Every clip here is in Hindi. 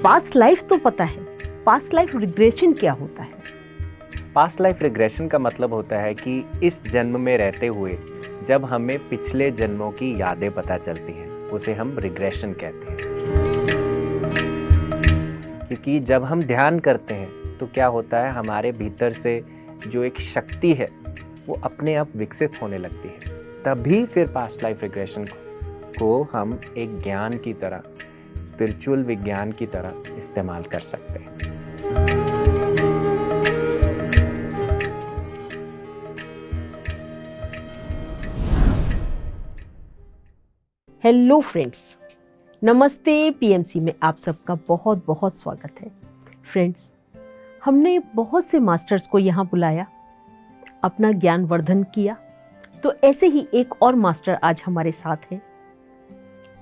पास्ट लाइफ तो पता है, पास्ट लाइफ रिग्रेशन क्या होता है? पास्ट लाइफ रिग्रेशन का मतलब होता है कि इस जन्म में रहते हुए जब हमें पिछले जन्मों की यादें पता चलती हैं, उसे हम रिग्रेशन कहते हैं। क्योंकि जब हम ध्यान करते हैं तो क्या होता है, हमारे भीतर से जो एक शक्ति है वो अपने आप विकसित होने लगती है। तभी फिर पास्ट लाइफ रिग्रेशन को हम एक ज्ञान की तरह, स्पिरिचुअल विज्ञान की तरह इस्तेमाल कर सकते हैं। हेलो फ्रेंड्स, नमस्ते। पीएमसी में आप सबका बहुत बहुत स्वागत है। फ्रेंड्स, हमने बहुत से मास्टर्स को यहाँ बुलाया, अपना ज्ञान वर्धन किया, तो ऐसे ही एक और मास्टर आज हमारे साथ हैं।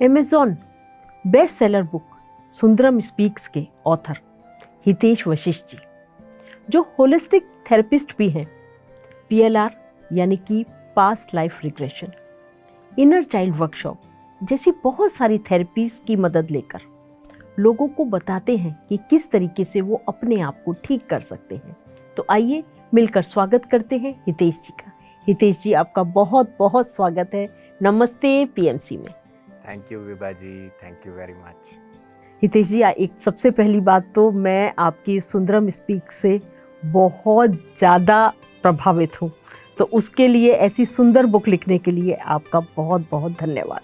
Amazon best seller book Sundaram speaks के ऑथर हितेश वशिष्ठ जी, जो होलिस्टिक थेरेपिस्ट भी हैं। PLR यानी कि past life regression, inner child workshop जैसी बहुत सारी थेरेपीज की मदद लेकर लोगों को बताते हैं कि किस तरीके से वो अपने आप को ठीक कर सकते हैं। तो आइए मिलकर स्वागत करते हैं हितेश जी का। हितेश जी, आपका बहुत बहुत स्वागत है। नमस्ते पीएमसी में। Thank you Vibha ji, thank you very much. Hitesh ji, एक सबसे पहली बात तो मैं आपकी सुंदरम स्पीक से बहुत ज़्यादा प्रभावित हूँ, तो उसके लिए, ऐसी सुंदर बुक लिखने के लिए आपका बहुत बहुत धन्यवाद।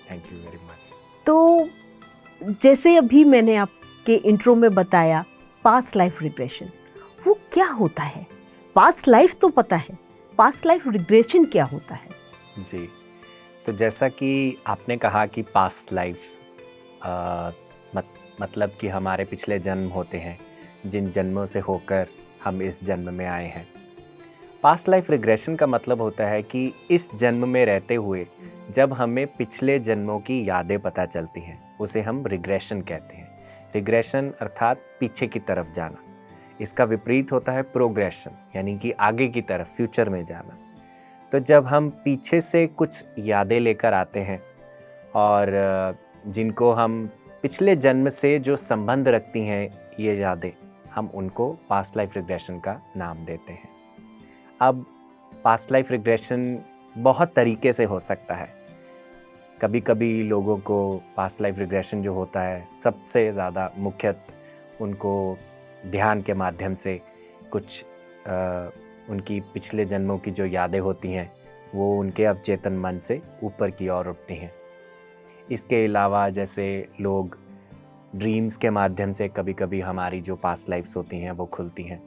Thank you very much. तो जैसे अभी मैंने आपके इंट्रो में बताया, पास्ट लाइफ रिग्रेशन वो क्या होता है? पास्ट लाइफ तो पता है, पास्ट लाइफ रिग्रेशन क्या होता है? जी, तो जैसा कि आपने कहा कि पास्ट लाइफ्स मतलब कि हमारे पिछले जन्म होते हैं, जिन जन्मों से होकर हम इस जन्म में आए हैं। पास्ट लाइफ रिग्रेशन का मतलब होता है कि इस जन्म में रहते हुए जब हमें पिछले जन्मों की यादें पता चलती हैं, उसे हम रिग्रेशन कहते हैं। रिग्रेशन अर्थात पीछे की तरफ जाना। इसका विपरीत होता है प्रोग्रेशन, यानी कि आगे की तरफ, फ्यूचर में जाना। तो जब हम पीछे से कुछ यादें लेकर आते हैं और जिनको हम पिछले जन्म से जो संबंध रखती हैं ये यादें, हम उनको पास्ट लाइफ रिग्रेशन का नाम देते हैं। अब पास्ट लाइफ रिग्रेशन बहुत तरीके से हो सकता है। कभी कभी लोगों को पास्ट लाइफ रिग्रेशन जो होता है, सबसे ज़्यादा मुख्यतः उनको ध्यान के माध्यम से कुछ उनकी पिछले जन्मों की जो यादें होती हैं वो उनके अवचेतन मन से ऊपर की ओर उठती हैं। इसके अलावा जैसे लोग ड्रीम्स के माध्यम से कभी कभी हमारी जो पास्ट लाइफ्स होती हैं वो खुलती हैं।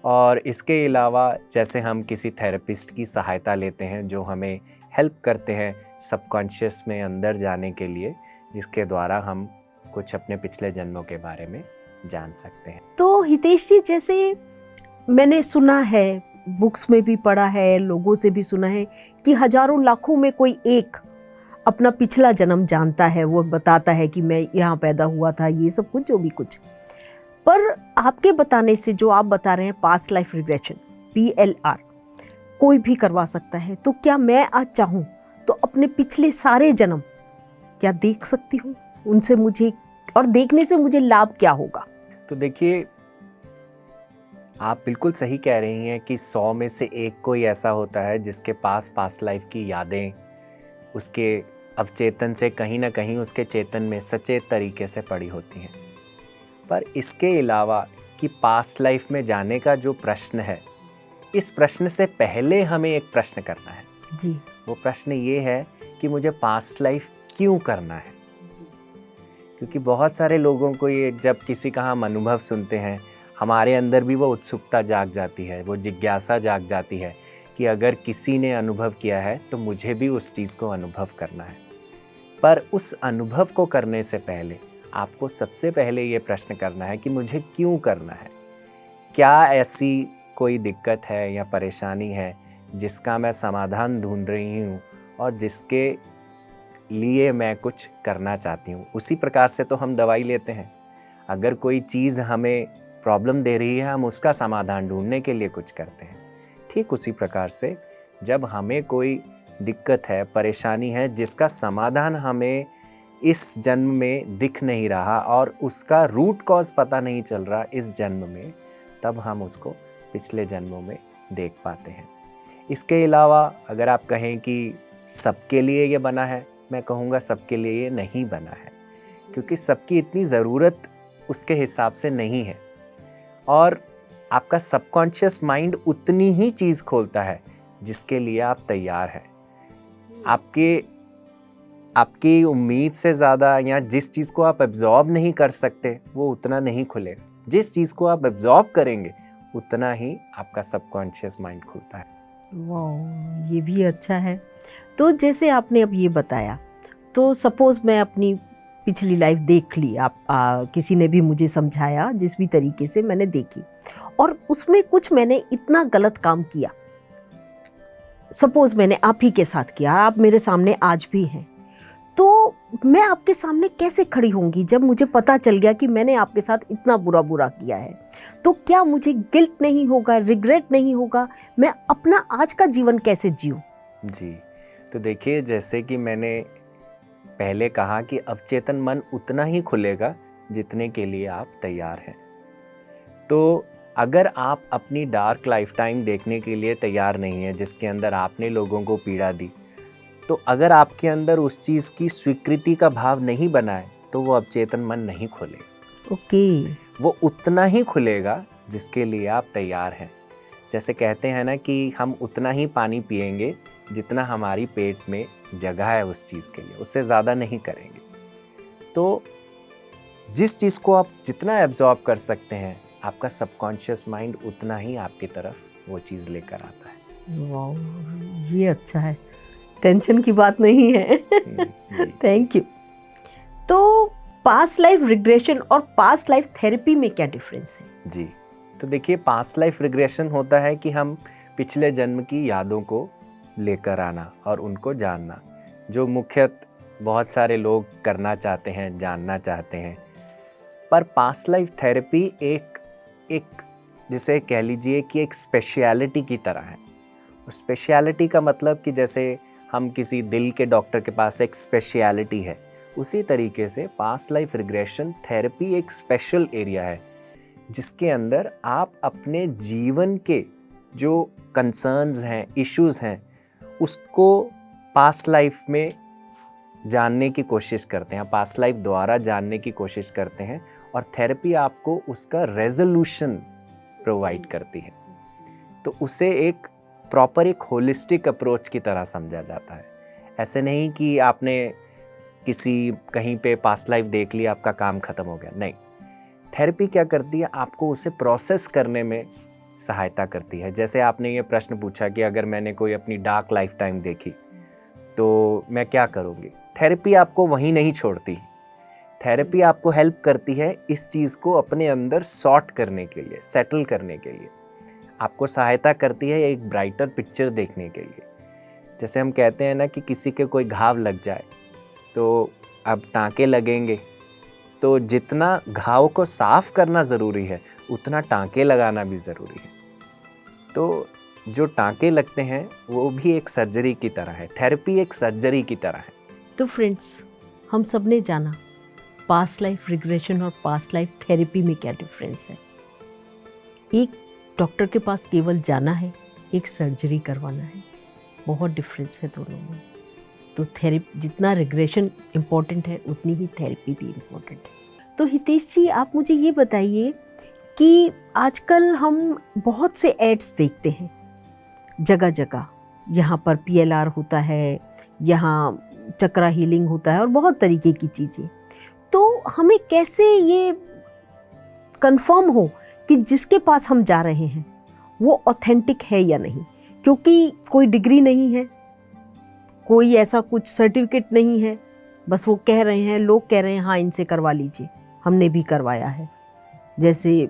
और इसके अलावा जैसे हम किसी थेरेपिस्ट की सहायता लेते हैं जो हमें हेल्प करते हैं सबकॉन्शियस में अंदर जाने के लिए, जिसके द्वारा हम कुछ अपने पिछले जन्मों के बारे में जान सकते हैं। तो हितेश जी, जैसे मैंने सुना है, बुक्स में भी पढ़ा है, लोगों से भी सुना है कि हजारों लाखों में कोई एक अपना पिछला जन्म जानता है। वो बताता है कि मैं यहाँ पैदा हुआ था, ये सब कुछ, जो भी कुछ। पर आपके बताने से, जो आप बता रहे हैं पास्ट लाइफ रिग्रेशन, PLR, कोई भी करवा सकता है, तो क्या मैं आज चाहूँ तो अपने पिछले सारे जन्म क्या देख सकती हूँ? उनसे मुझे, और देखने से मुझे लाभ क्या होगा? तो देखिए, आप बिल्कुल सही कह रही हैं कि 100 में से एक कोई ऐसा होता है जिसके पास पास्ट लाइफ की यादें उसके अवचेतन से कहीं ना कहीं उसके चेतन में सचेत तरीके से पड़ी होती हैं। पर इसके अलावा कि पास्ट लाइफ में जाने का जो प्रश्न है, इस प्रश्न से पहले हमें एक प्रश्न करना है जी। वो प्रश्न ये है कि मुझे पास्ट लाइफ क्यों करना है। क्योंकि बहुत सारे लोगों को ये, जब किसी का हम अनुभव सुनते हैं, हमारे अंदर भी वो उत्सुकता जाग जाती है, वो जिज्ञासा जाग जाती है कि अगर किसी ने अनुभव किया है तो मुझे भी उस चीज़ को अनुभव करना है। पर उस अनुभव को करने से पहले आपको सबसे पहले ये प्रश्न करना है कि मुझे क्यों करना है। क्या ऐसी कोई दिक्कत है या परेशानी है जिसका मैं समाधान ढूंढ रही हूँ और जिसके लिए मैं कुछ करना चाहती हूँ। उसी प्रकार से तो हम दवाई लेते हैं। अगर कोई चीज़ हमें प्रॉब्लम दे रही है, हम उसका समाधान ढूंढने के लिए कुछ करते हैं। ठीक उसी प्रकार से जब हमें कोई दिक्कत है, परेशानी है, जिसका समाधान हमें इस जन्म में दिख नहीं रहा और उसका रूट कॉज पता नहीं चल रहा इस जन्म में, तब हम उसको पिछले जन्मों में देख पाते हैं। इसके अलावा अगर आप कहें कि सबके लिए ये बना है, मैं कहूँगा सबके लिए ये नहीं बना है, क्योंकि सबकी इतनी ज़रूरत उसके हिसाब से नहीं है। और आपका सबकॉन्शियस माइंड उतनी ही चीज़ खोलता है जिसके लिए आप तैयार हैं। आपकी उम्मीद से ज़्यादा या जिस चीज़ को आप एब्जॉर्ब नहीं कर सकते वो उतना नहीं खुलेगा। जिस चीज़ को आप एब्जॉर्ब करेंगे उतना ही आपका सबकॉन्शियस माइंड खुलता है। वाह, ये भी अच्छा है। तो जैसे आपने अब ये बताया, तो सपोज मैं अपनी पिछली लाइफ देख ली, किसी ने भी मुझे समझाया, जिस भी तरीके से मैंने देखी, और उसमें कुछ मैंने इतना गलत काम किया, सपोज मैंने आप ही के साथ किया, आप मेरे सामने आज भी हैं, तो मैं आपके सामने कैसे खड़ी होंगी जब मुझे पता चल गया कि मैंने आपके साथ इतना बुरा किया है? तो क्या मुझे गिल्ट नहीं होगा, रिग्रेट नहीं होगा? मैं अपना आज का जीवन कैसे जीऊँ? जी, तो देखिए, जैसे कि मैंने पहले कहा कि अवचेतन मन उतना ही खुलेगा जितने के लिए आप तैयार हैं। तो अगर आप अपनी डार्क लाइफ टाइम देखने के लिए तैयार नहीं हैं, जिसके अंदर आपने लोगों को पीड़ा दी, तो अगर आपके अंदर उस चीज़ की स्वीकृति का भाव नहीं बना है, तो वो अवचेतन मन नहीं खुलेगा। ओके। वो उतना ही खुलेगा जिसके लिए आप तैयार हैं। जैसे कहते हैं ना कि हम उतना ही पानी पिएंगे जितना हमारी पेट में जगह है उस चीज़ के लिए, उससे ज़्यादा नहीं करेंगे। तो जिस चीज़ को आप जितना एब्जॉर्ब कर सकते हैं, आपका सबकॉन्शियस माइंड उतना ही आपकी तरफ वो चीज़ लेकर आता है। वाह, ये अच्छा है, टेंशन की बात नहीं है। Thank you. तो पास्ट लाइफ रिग्रेशन और पास्ट लाइफ थेरेपी में क्या डिफरेंस है? जी, तो देखिए, पास्ट लाइफ रिग्रेशन होता है कि हम पिछले जन्म की यादों को लेकर आना और उनको जानना, जो मुख्यतः बहुत सारे लोग करना चाहते हैं, जानना चाहते हैं। पर पास्ट लाइफ थेरेपी एक जिसे कह लीजिए कि एक स्पेशलिटी की तरह है। और स्पेशलिटी का मतलब कि जैसे हम किसी दिल के डॉक्टर के पास एक स्पेशलिटी है, उसी तरीके से पास्ट लाइफ रिग्रेशन थेरेपी एक स्पेशल एरिया है जिसके अंदर आप अपने जीवन के जो कंसर्न्स हैं, इश्यूज़ हैं, उसको पास्ट लाइफ में जानने की कोशिश करते हैं, पास्ट लाइफ द्वारा जानने की कोशिश करते हैं, और थेरेपी आपको उसका रेजोल्यूशन प्रोवाइड करती है। तो उसे एक प्रॉपर एक होलिस्टिक अप्रोच की तरह समझा जाता है। ऐसे नहीं कि आपने कहीं पे पास्ट लाइफ देख ली, आपका काम खत्म हो गया, नहीं। थेरेपी क्या करती है, आपको उसे प्रोसेस करने में सहायता करती है। जैसे आपने ये प्रश्न पूछा कि अगर मैंने कोई अपनी डार्क लाइफ टाइम देखी तो मैं क्या करूँगी। थेरेपी आपको वहीं नहीं छोड़ती। थेरेपी आपको हेल्प करती है इस चीज़ को अपने अंदर सॉर्ट करने के लिए, सेटल करने के लिए। आपको सहायता करती है एक ब्राइटर पिक्चर देखने के लिए। जैसे हम कहते हैं ना कि किसी के कोई घाव लग जाए तो अब टाँके लगेंगे, तो जितना घाव को साफ करना ज़रूरी है उतना टाँके लगाना भी ज़रूरी है। तो जो टाँके लगते हैं वो भी एक सर्जरी की तरह है, थेरेपी एक सर्जरी की तरह है। तो फ्रेंड्स, हम सब ने जाना पास्ट लाइफ रिग्रेशन और पास्ट लाइफ थेरेपी में क्या डिफरेंस है। एक डॉक्टर के पास केवल जाना है, एक सर्जरी करवाना है, बहुत डिफरेंस है दोनों में। तो थेरेपी जितना रिग्रेशन इम्पॉर्टेंट है उतनी ही थेरेपी भी इम्पॉर्टेंट है। तो हितेश जी, आप मुझे ये बताइए कि आजकल हम बहुत से एड्स देखते हैं जगह जगह। यहाँ पर PLR होता है, यहाँ चक्रा हीलिंग होता है और बहुत तरीके की चीज़ें। तो हमें कैसे ये कंफर्म हो कि जिसके पास हम जा रहे हैं वो ऑथेंटिक है या नहीं? क्योंकि कोई डिग्री नहीं है, कोई ऐसा कुछ सर्टिफिकेट नहीं है, बस वो कह रहे हैं, लोग कह रहे हैं हाँ इनसे करवा लीजिए, हमने भी करवाया है। जैसे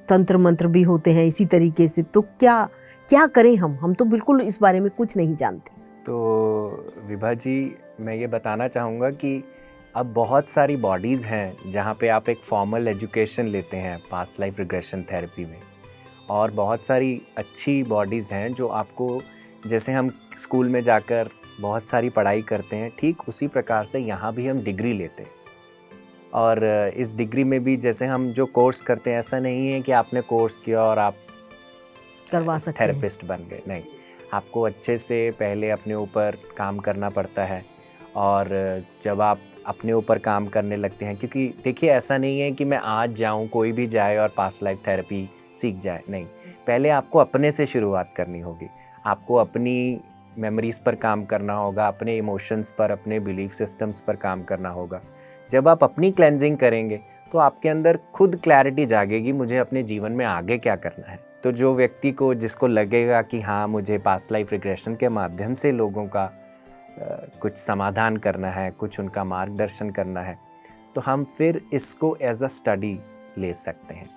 तंत्र मंत्र भी होते हैं इसी तरीके से। तो क्या करें हम तो बिल्कुल इस बारे में कुछ नहीं जानते। तो विभा जी, मैं ये बताना चाहूँगा कि अब बहुत सारी बॉडीज़ हैं जहाँ पे आप एक फॉर्मल एजुकेशन लेते हैं पास्ट लाइफ रिग्रेशन थेरेपी में, और बहुत सारी अच्छी बॉडीज़ हैं जो आपको, जैसे हम स्कूल में जाकर बहुत सारी पढ़ाई करते हैं, ठीक उसी प्रकार से यहाँ भी हम डिग्री लेते हैं। और इस डिग्री में भी जैसे हम जो कोर्स करते हैं, ऐसा नहीं है कि आपने कोर्स किया और आप करवा सकते हैं। थेरेपिस्ट बन गए, नहीं। आपको अच्छे से पहले अपने ऊपर काम करना पड़ता है। और जब आप अपने ऊपर काम करने लगते हैं, क्योंकि देखिए ऐसा नहीं है कि मैं आज जाऊं, कोई भी जाए और पास्ट लाइफ थेरेपी सीख जाए, नहीं। पहले आपको अपने से शुरुआत करनी होगी। आपको अपनी मेमोरीज पर काम करना होगा, अपने इमोशंस पर, अपने बिलीफ सिस्टम्स पर काम करना होगा। जब आप अपनी क्लेंजिंग करेंगे तो आपके अंदर खुद क्लैरिटी जागेगी, मुझे अपने जीवन में आगे क्या करना है। तो जो व्यक्ति को, जिसको लगेगा कि हाँ मुझे पास्ट लाइफ रिग्रेशन के माध्यम से लोगों का कुछ समाधान करना है, कुछ उनका मार्गदर्शन करना है, तो हम फिर इसको एज अ स्टडी ले सकते हैं।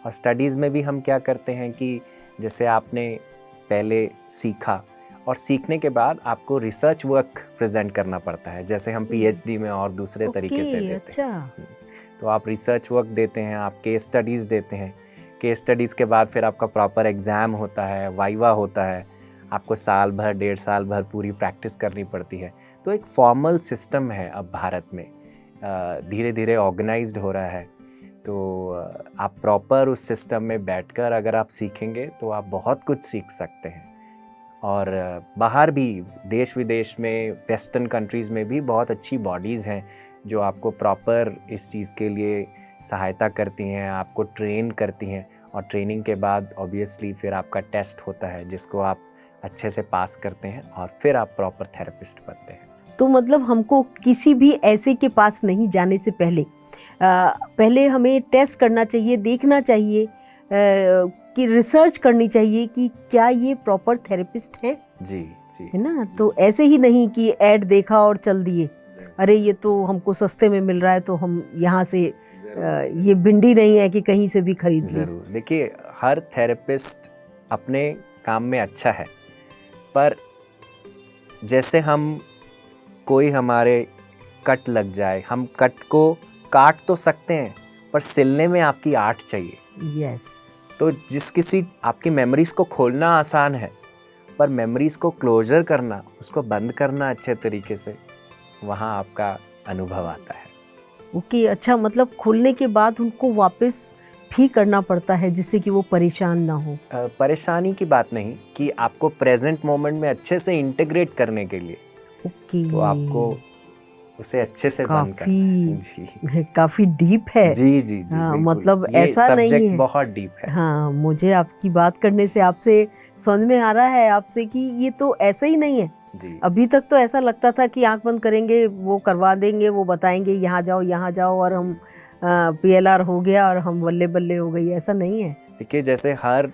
और स्टडीज़ में भी हम क्या करते हैं कि जैसे आपने पहले सीखा और सीखने के बाद आपको रिसर्च वर्क प्रेजेंट करना पड़ता है, जैसे हम पीएचडी में और दूसरे तरीके से देते हैं। तो आप रिसर्च वर्क देते हैं, आप केस स्टडीज़ देते हैं। केस स्टडीज़ के बाद फिर आपका प्रॉपर एग्ज़ाम होता है, वाइवा होता है। आपको साल भर, 1.5 साल भर पूरी प्रैक्टिस करनी पड़ती है। तो एक फॉर्मल सिस्टम है अब भारत में, धीरे धीरे ऑर्गेनाइज्ड हो रहा है। तो आप प्रॉपर उस सिस्टम में बैठकर अगर आप सीखेंगे तो आप बहुत कुछ सीख सकते हैं। और बाहर भी, देश विदेश में, वेस्टर्न कंट्रीज़ में भी बहुत अच्छी बॉडीज़ हैं जो आपको प्रॉपर इस चीज़ के लिए सहायता करती हैं, आपको ट्रेन करती हैं। और ट्रेनिंग के बाद ऑब्वियसली फिर आपका टेस्ट होता है जिसको आप अच्छे से पास करते हैं और फिर आप प्रॉपर थेरेपिस्ट बनते हैं। तो मतलब हमको किसी भी ऐसे के पास नहीं जाने से पहले हमें टेस्ट करना चाहिए, देखना चाहिए, कि रिसर्च करनी चाहिए कि क्या ये प्रॉपर थेरेपिस्ट है। जी जी, है ना। तो ऐसे ही नहीं कि ऐड देखा और चल दिए, अरे ये तो हमको सस्ते में मिल रहा है तो हम यहाँ से ये भिंडी नहीं है कि कहीं से भी खरीद ली। ज़रूर। देखिए, हर थेरेपिस्ट अपने काम में अच्छा है, पर जैसे हम कोई हमारे कट लग जाए, हम कट को काट तो सकते हैं पर सिलने में आपकी आर्ट चाहिए। यस। तो आपकी मेमोरीज को खोलना आसान है, पर मेमोरीज को क्लोजर करना, उसको बंद करना अच्छे तरीके से, वहाँ आपका अनुभव आता है। ओके, अच्छा, मतलब खोलने के बाद उनको वापस भी करना पड़ता है जिससे कि वो परेशान ना हो। परेशानी की बात नहीं, कि आपको प्रेजेंट मोमेंट में अच्छे से इंटीग्रेट करने के लिए ओके, तो आपको उसे अच्छे से बंद करना है। जी, काफी डीप है। जी जी जी, हाँ, बिल्कुल। मतलब ये ऐसा नहीं सब्जेक्ट है। बहुत डीप है। हाँ, मुझे आपकी बात करने से, आपसे समझ में आ रहा है आपसे कि ये तो ऐसा ही नहीं है। जी, अभी तक तो ऐसा लगता था कि आंख बंद करेंगे, वो करवा देंगे, वो बताएंगे यहाँ जाओ और हम PLR हो गया और हम बल्ले बल्ले हो गई। ऐसा नहीं है। देखिए, जैसे हर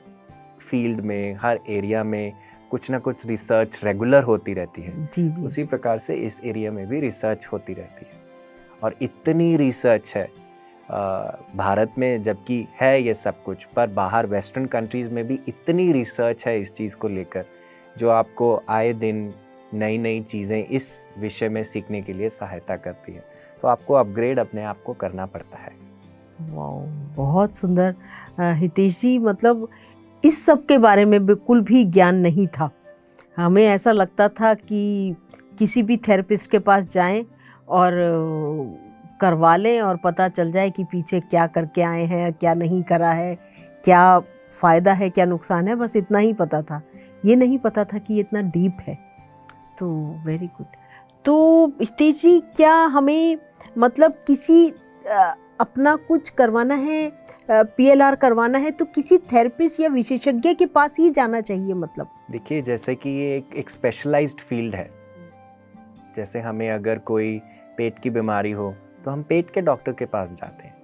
फील्ड में, हर एरिया में कुछ ना कुछ रिसर्च रेगुलर होती रहती है, जी जी। उसी प्रकार से इस एरिया में भी रिसर्च होती रहती है। और इतनी रिसर्च है भारत में, जबकि है ये सब कुछ, पर बाहर वेस्टर्न कंट्रीज़ में भी इतनी रिसर्च है इस चीज़ को लेकर, जो आपको आए दिन नई नई चीज़ें इस विषय में सीखने के लिए सहायता करती है। तो आपको अपग्रेड अपने आप को करना पड़ता है। वाह, बहुत सुंदर। हितेश जी, मतलब इस सब के बारे में बिल्कुल भी ज्ञान नहीं था। हमें ऐसा लगता था कि किसी भी थेरेपिस्ट के पास जाएं और करवा लें और पता चल जाए कि पीछे क्या करके आए हैं, क्या नहीं करा है, क्या फ़ायदा है, क्या नुकसान है, बस इतना ही पता था। ये नहीं पता था कि ये इतना डीप है। तो वेरी गुड। तो हितेश जी, क्या हमें मतलब किसी अपना कुछ करवाना है, PLR करवाना है, तो किसी थेरेपिस्ट या विशेषज्ञ के पास ही जाना चाहिए? मतलब देखिए, जैसे कि ये एक स्पेशलाइज्ड फील्ड है। जैसे हमें अगर कोई पेट की बीमारी हो तो हम पेट के डॉक्टर के पास जाते हैं,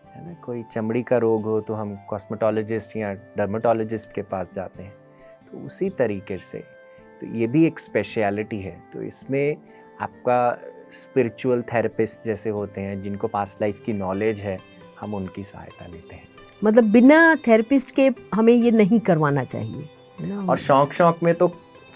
है ना। कोई चमड़ी का रोग हो तो हम कॉस्मेटोलॉजिस्ट या डर्मेटोलॉजिस्ट के पास जाते हैं। तो उसी तरीके से तो ये भी एक स्पेशलिटी है। तो इसमें आपका स्पिरिचुअल थेरेपिस्ट जैसे होते हैं, जिनको पास्ट लाइफ की नॉलेज है, हम उनकी सहायता लेते हैं। मतलब बिना थेरेपिस्ट के हमें ये नहीं करवाना चाहिए, है ना। और शौक में तो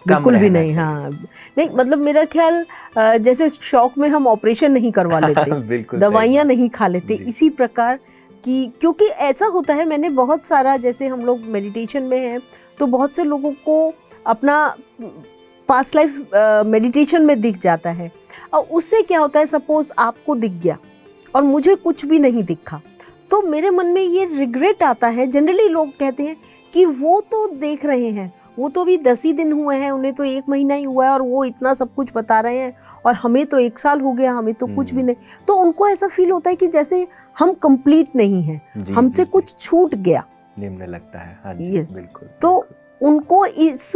बिल्कुल भी नहीं। हाँ, नहीं, मतलब मेरा ख्याल जैसे शौक में हम ऑपरेशन नहीं करवा लेते, बिल्कुल, दवाइयाँ नहीं खा लेते, जी। इसी प्रकार की, क्योंकि ऐसा होता है, मैंने बहुत सारा, जैसे हम लोग मेडिटेशन में हैं तो बहुत से लोगों को अपना पास्ट लाइफ मेडिटेशन में दिख जाता है। और उससे क्या होता है, सपोज आपको दिख गया और मुझे कुछ भी नहीं दिखा, तो मेरे मन में ये रिग्रेट आता है। जनरली लोग कहते हैं कि वो तो देख रहे हैं, वो तो अभी 10 ही दिन हुए हैं, उन्हें तो 1 महीना ही हुआ है और वो इतना सब कुछ बता रहे हैं, और हमें तो 1 साल हो गया, हमें तो कुछ भी नहीं। तो उनको ऐसा फील होता है कि जैसे हम कंप्लीट नहीं हैं, हमसे कुछ छूट गया, निम्न लगता है। हाँ जी, Yes. बिल्कुल। तो उनको इस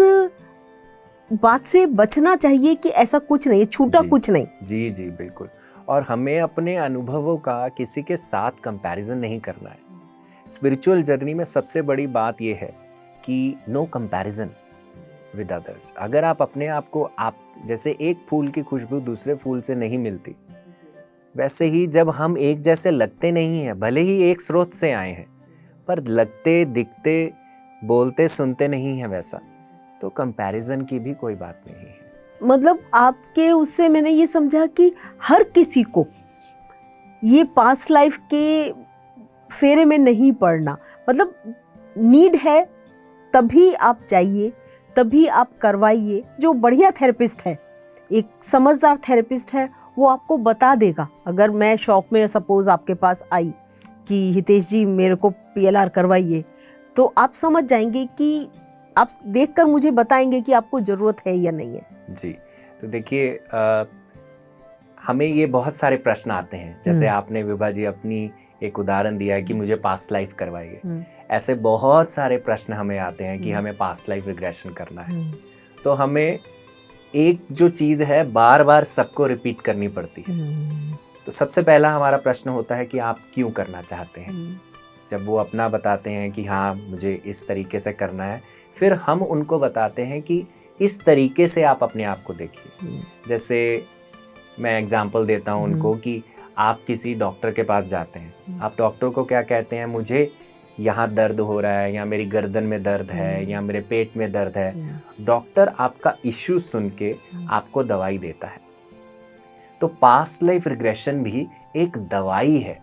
बात से बचना चाहिए कि ऐसा कुछ नहीं, छूटा कुछ नहीं। जी जी बिल्कुल। और हमें अपने अनुभवों का किसी के साथ कंपैरिजन नहीं करना है। स्पिरिचुअल जर्नी में सबसे बड़ी बात यह है कि नो कंपैरिजन विद अदर्स। अगर आप अपने आप को, आप जैसे एक फूल की खुशबू दूसरे फूल से नहीं मिलती, वैसे ही जब हम एक जैसे लगते नहीं हैं, भले ही एक स्रोत से आए हैं, पर लगते, दिखते, बोलते, सुनते नहीं हैं वैसा, तो कंपैरिजन की भी कोई बात नहीं है। मतलब आपके उससे मैंने ये समझा कि हर किसी को ये पास्ट लाइफ के फेरे में नहीं पड़ना, मतलब नीड है तभी आप जाइए, तभी आप करवाइए। जो बढ़िया थेरेपिस्ट है, एक समझदार थेरेपिस्ट है, वो आपको बता देगा। अगर मैं शौक में सपोज आपके पास आई कि हितेश जी मेरे को PLR करवाइए, तो आप समझ जाएंगे कि आप देखकर मुझे बताएंगे कि आपको ज़रूरत है या नहीं है। जी, तो देखिए, हमें ये बहुत सारे प्रश्न आते हैं। जैसे आपने विभा जी अपनी एक उदाहरण दिया है कि मुझे पास्ट लाइफ करवाइए, ऐसे बहुत सारे प्रश्न हमें आते हैं कि हमें पास्ट लाइफ रिग्रेशन करना है। तो हमें एक जो चीज़ है बार बार सबको रिपीट करनी पड़ती है। तो सबसे पहला हमारा प्रश्न होता है कि आप क्यों करना चाहते हैं। जब वो अपना बताते हैं कि हाँ मुझे इस तरीके से करना है, फिर हम उनको बताते हैं कि इस तरीके से आप अपने आप को देखिए। जैसे मैं एग्जांपल देता हूँ उनको कि आप किसी डॉक्टर के पास जाते हैं, आप डॉक्टर को क्या कहते हैं, मुझे यहाँ दर्द हो रहा है, या मेरी गर्दन में दर्द है, या मेरे पेट में दर्द है। डॉक्टर आपका इश्यू सुन के आपको दवाई देता है। तो पास्ट लाइफ रिग्रेशन भी एक दवाई है।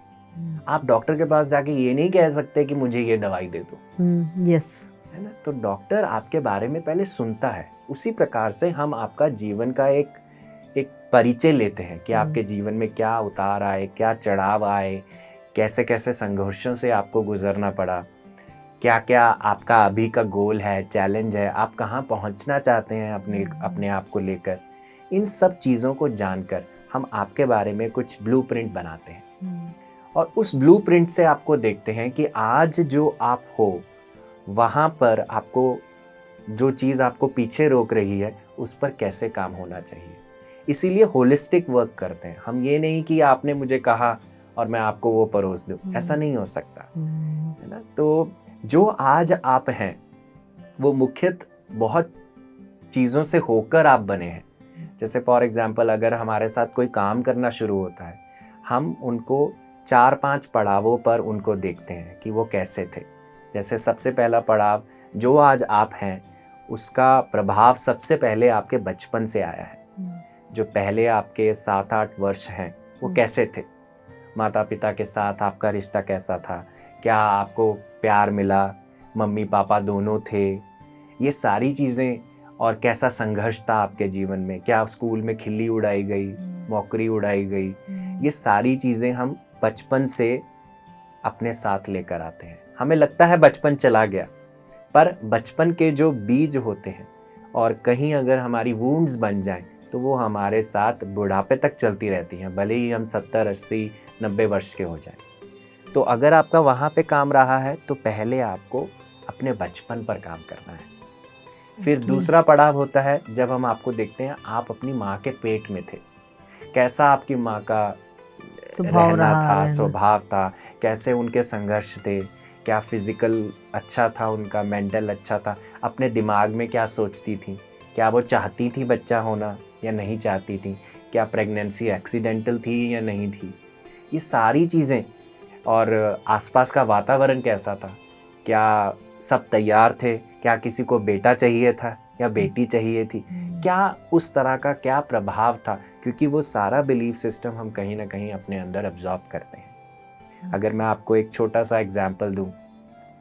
आप डॉक्टर के पास जाके ये नहीं कह सकते कि मुझे ये दवाई दे दो। यस, है ना। तो डॉक्टर आपके बारे में पहले सुनता है। उसी प्रकार से हम आपका जीवन का एक परिचय लेते हैं कि आपके जीवन में क्या उतार आए, क्या चढ़ाव आए, कैसे कैसे संघर्षों से आपको गुजरना पड़ा, क्या क्या आपका अभी का गोल है, चैलेंज है, आप कहाँ पहुँचना चाहते हैं अपने आप को लेकर। इन सब चीज़ों को जानकर हम आपके बारे में कुछ ब्लूप्रिंट बनाते हैं, और उस ब्लूप्रिंट से आपको देखते हैं कि आज जो आप हो वहाँ पर आपको जो चीज़ आपको पीछे रोक रही है उस पर कैसे काम होना चाहिए। इसीलिए होलिस्टिक वर्क करते हैं हम। ये नहीं कि आपने मुझे कहा और मैं आपको वो परोस दूँ, ऐसा नहीं हो सकता, है ना। तो जो आज आप हैं वो मुख्यतः बहुत चीज़ों से होकर आप बने हैं। जैसे फॉर एग्जांपल, अगर हमारे साथ कोई काम करना शुरू होता है, हम उनको 4-5 पड़ावों पर उनको देखते हैं कि वो कैसे थे। जैसे सबसे पहला पड़ाव, जो आज आप हैं उसका प्रभाव सबसे पहले आपके बचपन से आया है। जो पहले आपके 7-8 वर्ष हैं वो कैसे थे, माता पिता के साथ आपका रिश्ता कैसा था, क्या आपको प्यार मिला, मम्मी पापा दोनों थे, ये सारी चीज़ें, और कैसा संघर्ष था आपके जीवन में, क्या स्कूल में खिल्ली उड़ाई गई, मौकरी उड़ाई गई, ये सारी चीज़ें हम बचपन से अपने साथ लेकर आते हैं। हमें लगता है बचपन चला गया, पर बचपन के जो बीज होते हैं और कहीं अगर हमारी वुंड्स बन जाएं तो वो हमारे साथ बुढ़ापे तक चलती रहती हैं, भले ही हम 70, 80, 90 वर्ष के हो जाएं। तो अगर आपका वहाँ पे काम रहा है तो पहले आपको अपने बचपन पर काम करना है। फिर दूसरा पड़ाव होता है जब हम आपको देखते हैं आप अपनी माँ के पेट में थे, कैसा आपकी माँ का रहना था, स्वभाव था, कैसे उनके संघर्ष थे, क्या फिजिकल अच्छा था उनका, मेंटल अच्छा था, अपने दिमाग में क्या सोचती थी, क्या वो चाहती थी बच्चा होना या नहीं चाहती थी, क्या प्रेगनेंसी एक्सीडेंटल थी या नहीं थी, ये सारी चीज़ें। और आसपास का वातावरण कैसा था, क्या सब तैयार थे, क्या किसी को बेटा चाहिए था या बेटी चाहिए थी, क्या उस तरह का क्या प्रभाव था, क्योंकि वो सारा बिलीफ सिस्टम हम कहीं ना कहीं अपने अंदर अब्जॉर्ब करते हैं। अगर मैं आपको एक छोटा सा एग्जाम्पल दूं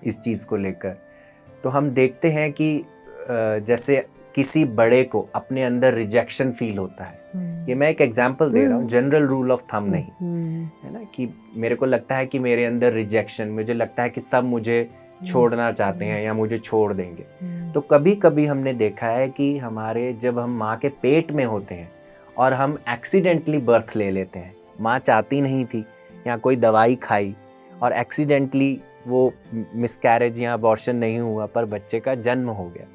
इस चीज़ को लेकर, तो हम देखते हैं कि जैसे किसी बड़े को अपने अंदर रिजेक्शन फील होता है, ये मैं एक एग्जांपल दे रहा हूँ, जनरल रूल ऑफ थंब नहीं है ना, कि मेरे को लगता है कि मेरे अंदर रिजेक्शन, मुझे लगता है कि सब मुझे छोड़ना चाहते हैं या मुझे छोड़ देंगे। तो कभी कभी हमने देखा है कि हमारे जब हम माँ के पेट में होते हैं और हम एक्सीडेंटली बर्थ ले लेते हैं, माँ चाहती नहीं थी या कोई दवाई खाई और एक्सीडेंटली वो मिसकैरेज या अबॉर्शन नहीं हुआ पर बच्चे का जन्म हो गया,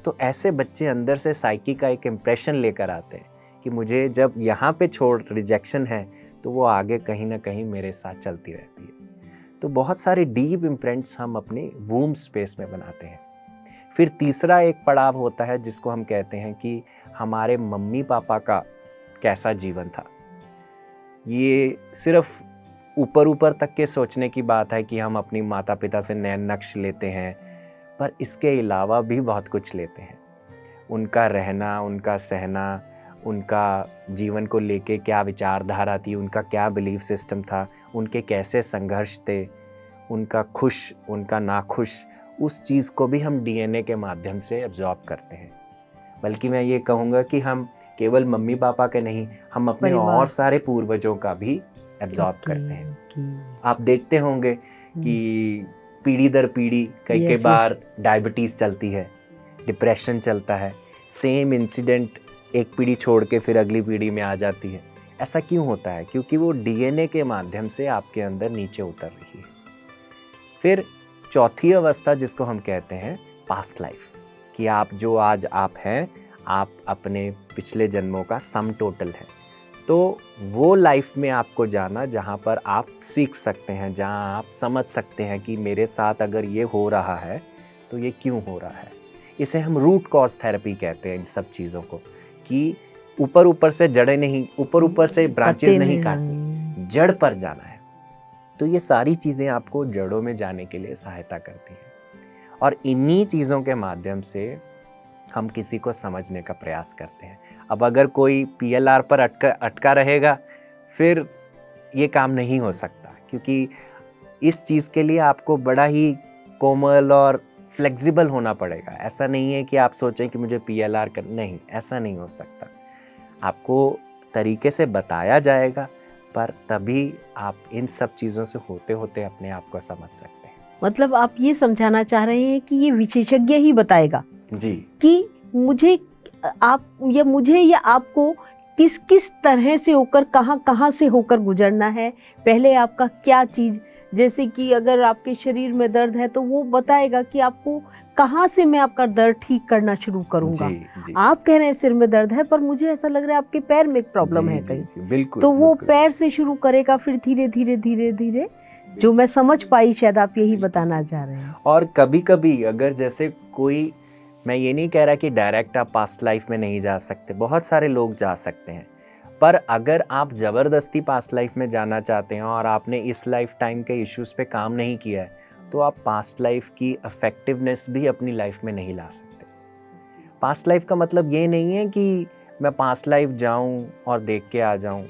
तो ऐसे बच्चे अंदर से साइकी का एक इम्प्रेशन लेकर आते हैं कि मुझे जब यहाँ पे छोड़ रिजेक्शन है तो वो आगे कहीं ना कहीं मेरे साथ चलती रहती है। तो बहुत सारे डीप इम्प्रिंट्स हम अपने वूम स्पेस में बनाते हैं। फिर तीसरा एक पड़ाव होता है जिसको हम कहते हैं कि हमारे मम्मी पापा का कैसा जीवन था। ये सिर्फ ऊपर ऊपर तक के सोचने की बात है कि हम अपनी माता पिता से नए नक्श लेते हैं, पर इसके अलावा भी बहुत कुछ लेते हैं। उनका रहना, उनका सहना, उनका जीवन को लेके क्या विचारधारा थी, उनका क्या बिलीफ सिस्टम था, उनके कैसे संघर्ष थे, उनका खुश, उनका नाखुश, उस चीज़ को भी हम डीएनए के माध्यम से एब्जॉर्ब करते हैं। बल्कि मैं ये कहूँगा कि हम केवल मम्मी पापा के नहीं, हम अपने और सारे पूर्वजों का भी एब्जॉर्ब करते हैं। आप देखते होंगे कि पीढ़ी दर पीढ़ी कई बार डायबिटीज़ चलती है, डिप्रेशन चलता है, सेम इंसिडेंट एक पीढ़ी छोड़ के फिर अगली पीढ़ी में आ जाती है। ऐसा क्यों होता है? क्योंकि वो डीएनए के माध्यम से आपके अंदर नीचे उतर रही है। फिर चौथी अवस्था जिसको हम कहते हैं पास्ट लाइफ, कि आप जो आज आप हैं, आप अपने पिछले जन्मों का सम टोटल है। तो वो लाइफ में आपको जाना जहाँ पर आप सीख सकते हैं, जहाँ आप समझ सकते हैं कि मेरे साथ अगर ये हो रहा है तो ये क्यों हो रहा है। इसे हम रूट कॉज थेरेपी कहते हैं इन सब चीज़ों को, कि ऊपर ऊपर से जड़ें नहीं, ऊपर ऊपर से ब्रांचेस नहीं काटनी, जड़ पर जाना है। तो ये सारी चीज़ें आपको जड़ों में जाने के लिए सहायता करती हैं और इन्हीं चीज़ों के माध्यम से हम किसी को समझने का प्रयास करते हैं। अब अगर कोई पीएलआर पर अटका रहेगा फिर ये काम नहीं हो सकता, क्योंकि इस चीज़ के लिए आपको बड़ा ही कोमल और फ्लेक्सिबल होना पड़ेगा। ऐसा नहीं है कि आप सोचें कि मुझे पीएलआर कर, नहीं, ऐसा नहीं हो सकता। आपको तरीके से बताया जाएगा, पर तभी आप इन सब चीज़ों से होते होते अपने आप को समझ सकते हैं। मतलब आप ये समझाना चाह रहे हैं कि ये विशेषज्ञ ही बताएगा जी कि मुझे या आपको किस किस तरह से होकर, कहाँ से होकर गुजरना है। पहले आपका क्या चीज़, जैसे कि अगर आपके शरीर में दर्द है तो वो बताएगा कि आपको कहाँ से मैं आपका दर्द ठीक करना शुरू करूँगा। आप कह रहे हैं सिर में दर्द है, पर मुझे ऐसा लग रहा है आपके पैर में एक प्रॉब्लम है कहीं। बिल्कुल, तो वो पैर से शुरू करेगा, फिर धीरे धीरे धीरे धीरे, जो मैं समझ पाई शायद आप यही बताना चाह रहे हैं। और कभी कभी अगर जैसे कोई, मैं ये नहीं कह रहा कि डायरेक्ट आप पास्ट लाइफ में नहीं जा सकते, बहुत सारे लोग जा सकते हैं, पर अगर आप ज़बरदस्ती पास्ट लाइफ में जाना चाहते हैं और आपने इस लाइफ टाइम के इश्यूज़ पे काम नहीं किया है, तो आप पास्ट लाइफ की इफेक्टिवनेस भी अपनी लाइफ में नहीं ला सकते। पास्ट लाइफ का मतलब ये नहीं है कि मैं पास्ट लाइफ जाऊं और देख के आ जाऊं।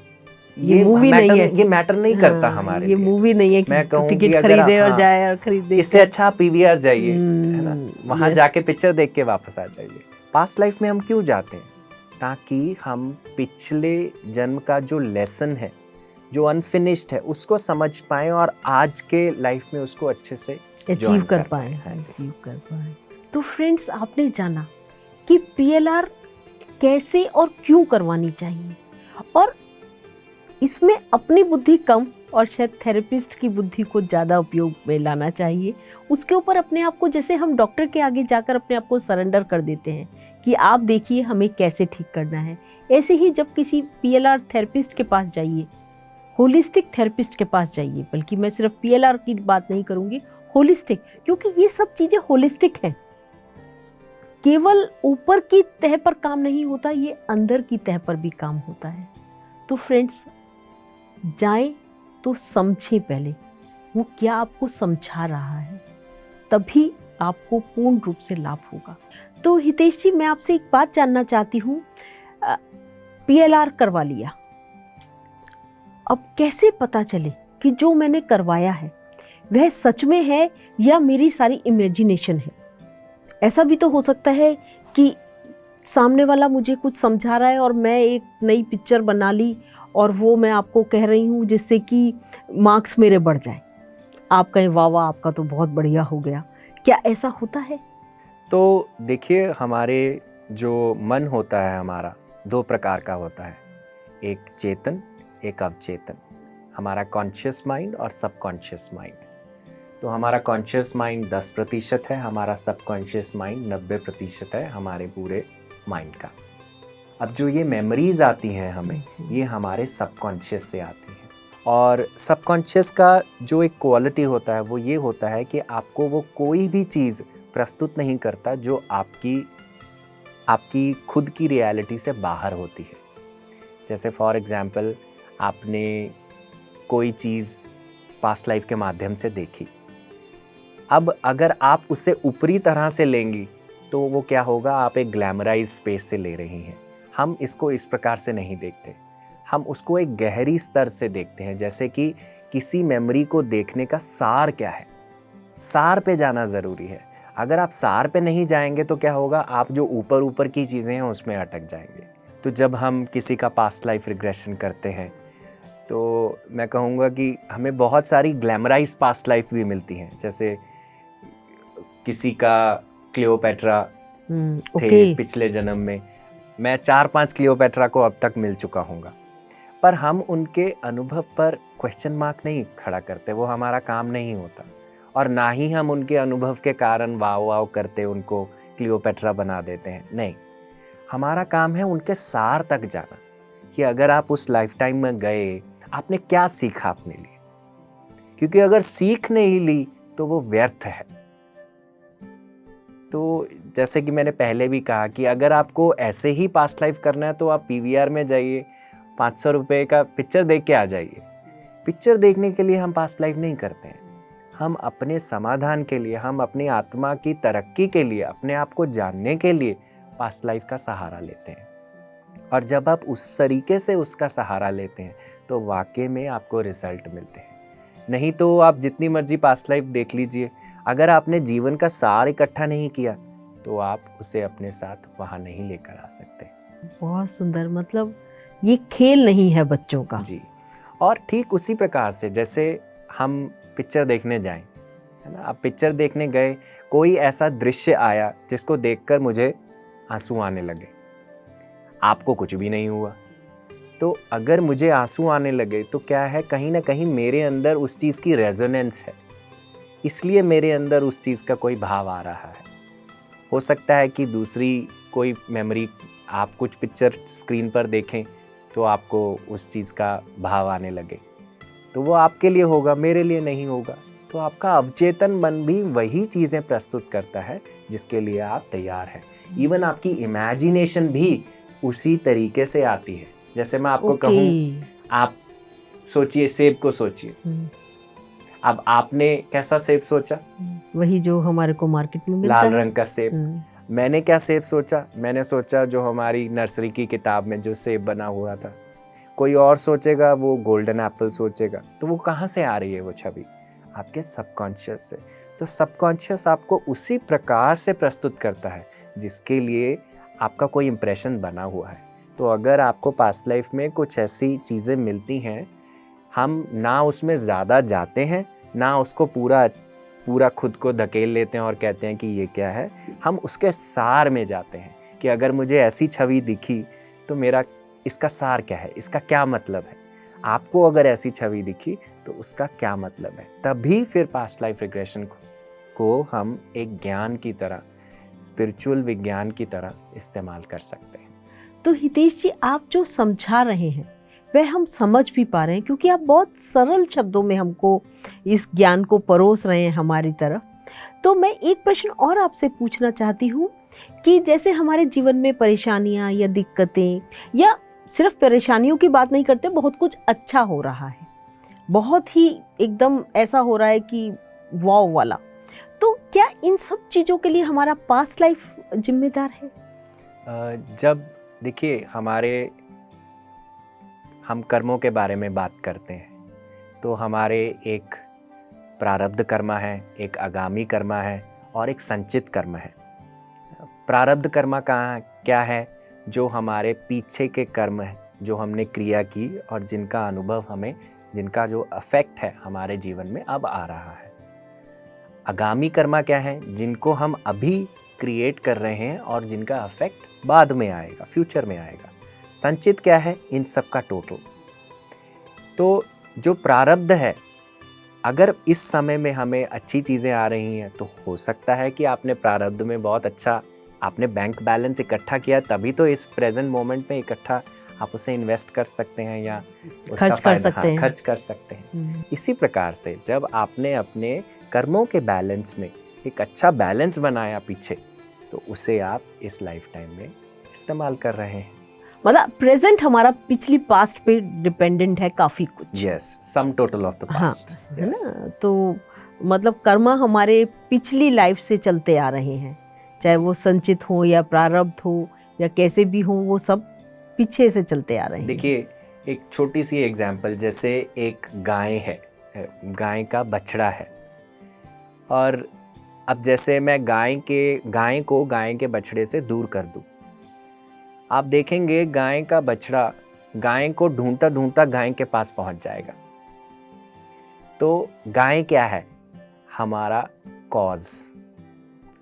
ये मूवी नहीं है, ये मैटर नहीं करता हमारे लिए। ये मूवी नहीं है कि मैं कहूं टिकट खरीदे और जाए और खरीदे। इससे अच्छा पीवीआर जाइए, है ना, वहां जाके पिक्चर देख के वापस आ जाइए। पास्ट लाइफ में हम क्यों जाते हैं? ताकि हम पिछले जन्म का जो लेसन है, जो अनफिनिश्ड है, उसको समझ पाएं और आज के लाइफ में उसको अच्छे से अचीव कर पाएं। तो फ्रेंड्स, आपने जाना कि पीएलआर कैसे और क्यों करवानी चाहिए, और इसमें अपनी बुद्धि कम और शायद थेरेपिस्ट की बुद्धि को ज़्यादा उपयोग में लाना चाहिए। उसके ऊपर अपने आप को, जैसे हम डॉक्टर के आगे जाकर अपने आप को सरेंडर कर देते हैं कि आप देखिए हमें कैसे ठीक करना है, ऐसे ही जब किसी पीएलआर थेरेपिस्ट के पास जाइए, होलिस्टिक थेरेपिस्ट के पास जाइए, बल्कि मैं सिर्फ पीएलआर की बात नहीं करूँगी, होलिस्टिक, क्योंकि ये सब चीज़ें होलिस्टिक हैं। केवल ऊपर की तह पर काम नहीं होता, ये अंदर की तह पर भी काम होता है। तो फ्रेंड्स, जाएं तो समझें पहले वो क्या आपको समझा रहा है, तभी आपको पूर्ण रूप से लाभ होगा। तो हितेश जी, मैं आपसे एक बात जानना चाहती हूँ, पीएलआर करवा लिया, अब कैसे पता चले कि जो मैंने करवाया है वह सच में है या मेरी सारी इमेजिनेशन है? ऐसा भी तो हो सकता है कि सामने वाला मुझे कुछ समझा रहा है और मैं एक नई पिक्चर बना ली और वो मैं आपको कह रही हूँ जिससे कि मार्क्स मेरे बढ़ जाए, आप कहें वाह वाह आपका तो बहुत बढ़िया हो गया। क्या ऐसा होता है? तो देखिए, हमारे जो मन होता है हमारा 2 प्रकार का होता है, एक चेतन, एक अवचेतन। हमारा कॉन्शियस माइंड और सबकॉन्शियस माइंड। तो हमारा कॉन्शियस माइंड 10% है, हमारा सबकॉन्शियस माइंड 90% है हमारे पूरे माइंड का। अब जो ये मेमोरीज आती हैं हमें, ये हमारे सबकॉन्शियस से आती हैं। और सबकॉन्शियस का जो एक क्वालिटी होता है वो ये होता है कि आपको वो कोई भी चीज़ प्रस्तुत नहीं करता जो आपकी खुद की रियलिटी से बाहर होती है। जैसे फॉर एग्ज़ाम्पल, आपने कोई चीज़ पास्ट लाइफ के माध्यम से देखी, अब अगर आप उसे ऊपरी तरह से लेंगी तो वो क्या होगा, आप एक ग्लैमराइज स्पेस से ले रही हैं। हम इसको इस प्रकार से नहीं देखते, हम उसको एक गहरी स्तर से देखते हैं। जैसे कि किसी मेमोरी को देखने का सार क्या है, सार पे जाना ज़रूरी है। अगर आप सार पे नहीं जाएंगे तो क्या होगा, आप जो ऊपर ऊपर की चीज़ें हैं उसमें अटक जाएंगे। तो जब हम किसी का पास्ट लाइफ रिग्रेशन करते हैं तो मैं कहूँगा कि हमें बहुत सारी ग्लैमराइज पास्ट लाइफ भी मिलती हैं। जैसे किसी का क्लियोपेट्रा थे पिछले जन्म में, मैं 4-5 क्लियोपेट्रा को अब तक मिल चुका हूँगा, पर हम उनके अनुभव पर क्वेश्चन मार्क नहीं खड़ा करते, वो हमारा काम नहीं होता। और ना ही हम उनके अनुभव के कारण वाव वाव करते उनको क्लियोपेट्रा बना देते हैं, नहीं। हमारा काम है उनके सार तक जाना, कि अगर आप उस लाइफ टाइम में गए, आपने क्या सीखा अपने लिए। क्योंकि अगर सीख नहीं ली तो वो व्यर्थ है। तो जैसे कि मैंने पहले भी कहा कि अगर आपको ऐसे ही पास्ट लाइफ करना है तो आप पीवीआर में जाइए, 500 रुपये का पिक्चर देख के आ जाइए। पिक्चर देखने के लिए हम पास्ट लाइफ नहीं करते हैं, हम अपने समाधान के लिए, हम अपनी आत्मा की तरक्की के लिए, अपने आप को जानने के लिए पास्ट लाइफ का सहारा लेते हैं। और जब आप उस तरीके से उसका सहारा लेते हैं तो वाकई में आपको रिजल्ट मिलते हैं। नहीं तो आप जितनी मर्जी पास्ट लाइफ देख लीजिए, अगर आपने जीवन का सार इकट्ठा नहीं किया तो आप उसे अपने साथ वहाँ नहीं लेकर आ सकते। बहुत सुंदर, मतलब ये खेल नहीं है बच्चों का। जी। और ठीक उसी प्रकार से जैसे हम पिक्चर देखने जाएं, है ना, आप पिक्चर देखने गए, कोई ऐसा दृश्य आया जिसको देखकर मुझे आंसू आने लगे, आपको कुछ भी नहीं हुआ। तो अगर मुझे आंसू आने लगे तो क्या है, कहीं ना कहीं मेरे अंदर उस चीज़ की रेजोनेंस है, इसलिए मेरे अंदर उस चीज़ का कोई भाव आ रहा है। हो सकता है कि दूसरी कोई मेमोरी, आप कुछ पिक्चर स्क्रीन पर देखें तो आपको उस चीज़ का भाव आने लगे, तो वो आपके लिए होगा, मेरे लिए नहीं होगा। तो आपका अवचेतन मन भी वही चीज़ें प्रस्तुत करता है जिसके लिए आप तैयार हैं। इवन आपकी इमेजिनेशन भी उसी तरीके से आती है। जैसे मैं आपको कहूँ, आप सोचिए, सेब को सोचिए। अब आपने कैसा सेब सोचा? वही जो हमारे को मार्केट में मिलता है, लाल रंग का सेब। मैंने क्या सेब सोचा? मैंने सोचा जो हमारी नर्सरी की किताब में जो सेब बना हुआ था। कोई और सोचेगा वो गोल्डन एप्पल सोचेगा। तो वो कहाँ से आ रही है वो छवि? आपके सबकॉन्शियस से। तो सबकॉन्शियस आपको उसी प्रकार से प्रस्तुत करता है जिसके लिए आपका कोई इम्प्रेशन बना हुआ है। तो अगर आपको पास्ट लाइफ में कुछ ऐसी चीज़ें मिलती हैं, हम ना उसमें ज़्यादा जाते हैं, ना उसको पूरा खुद को धकेल लेते हैं और कहते हैं कि ये क्या है। हम उसके सार में जाते हैं कि अगर मुझे ऐसी छवि दिखी तो मेरा इसका सार क्या है, इसका क्या मतलब है। आपको अगर ऐसी छवि दिखी तो उसका क्या मतलब है। तभी फिर पास्ट लाइफ रिग्रेशन को हम एक ज्ञान की तरह, स्पिरिचुअल विज्ञान की तरह इस्तेमाल कर सकते हैं। तो हितेश जी, आप जो समझा रहे हैं वह हम समझ भी पा रहे हैं, क्योंकि आप बहुत सरल शब्दों में हमको इस ज्ञान को परोस रहे हैं हमारी तरफ। तो मैं एक प्रश्न और आपसे पूछना चाहती हूँ कि जैसे हमारे जीवन में परेशानियाँ या दिक्कतें, या सिर्फ परेशानियों की बात नहीं करते, बहुत कुछ अच्छा हो रहा है, बहुत ही एकदम ऐसा हो रहा है कि वाव वाला, तो क्या इन सब चीज़ों के लिए हमारा पास्ट लाइफ जिम्मेदार है? जब देखिए हम कर्मों के बारे में बात करते हैं तो हमारे एक प्रारब्ध कर्मा है, एक आगामी कर्मा है और एक संचित कर्म है। प्रारब्ध कर्मा क्या है, जो हमारे पीछे के कर्म है, जो हमने क्रिया की और जिनका अनुभव हमें, जिनका जो इफेक्ट है हमारे जीवन में अब आ रहा है। आगामी कर्मा क्या है, जिनको हम अभी क्रिएट कर रहे हैं और जिनका इफेक्ट बाद में आएगा, फ्यूचर में आएगा। संचित क्या है, इन सब का टोटल। तो जो प्रारब्ध है, अगर इस समय में हमें अच्छी चीज़ें आ रही हैं तो हो सकता है कि आपने प्रारब्ध में बहुत अच्छा, आपने बैंक बैलेंस इकट्ठा किया, तभी तो इस प्रेजेंट मोमेंट में इकट्ठा आप उसे इन्वेस्ट कर सकते हैं या उसका खर्च कर सकते हैं। खर्च कर सकते हैं। इसी प्रकार से जब आपने अपने कर्मों के बैलेंस में एक अच्छा बैलेंस बनाया पीछे, तो उसे आप इस लाइफ टाइम में इस्तेमाल कर रहे हैं। मतलब प्रेजेंट हमारा पिछली पास्ट पे डिपेंडेंट है काफी कुछ। Yes, sum total of the past, है ना। तो मतलब कर्मा हमारे पिछली लाइफ से चलते आ रहे हैं, चाहे वो संचित हो या प्रारब्ध हो या कैसे भी हो, वो सब पीछे से चलते आ रहे हैं। देखिए, एक छोटी सी एग्जांपल, जैसे एक गाय है, गाय का बछड़ा है, और अब जैसे मैं गाय को गाय के बछड़े से दूर कर दूं, आप देखेंगे गाय का बछड़ा गाय को ढूंढता ढूंढता गाय के पास पहुंच जाएगा। तो गाय क्या है, हमारा कॉज,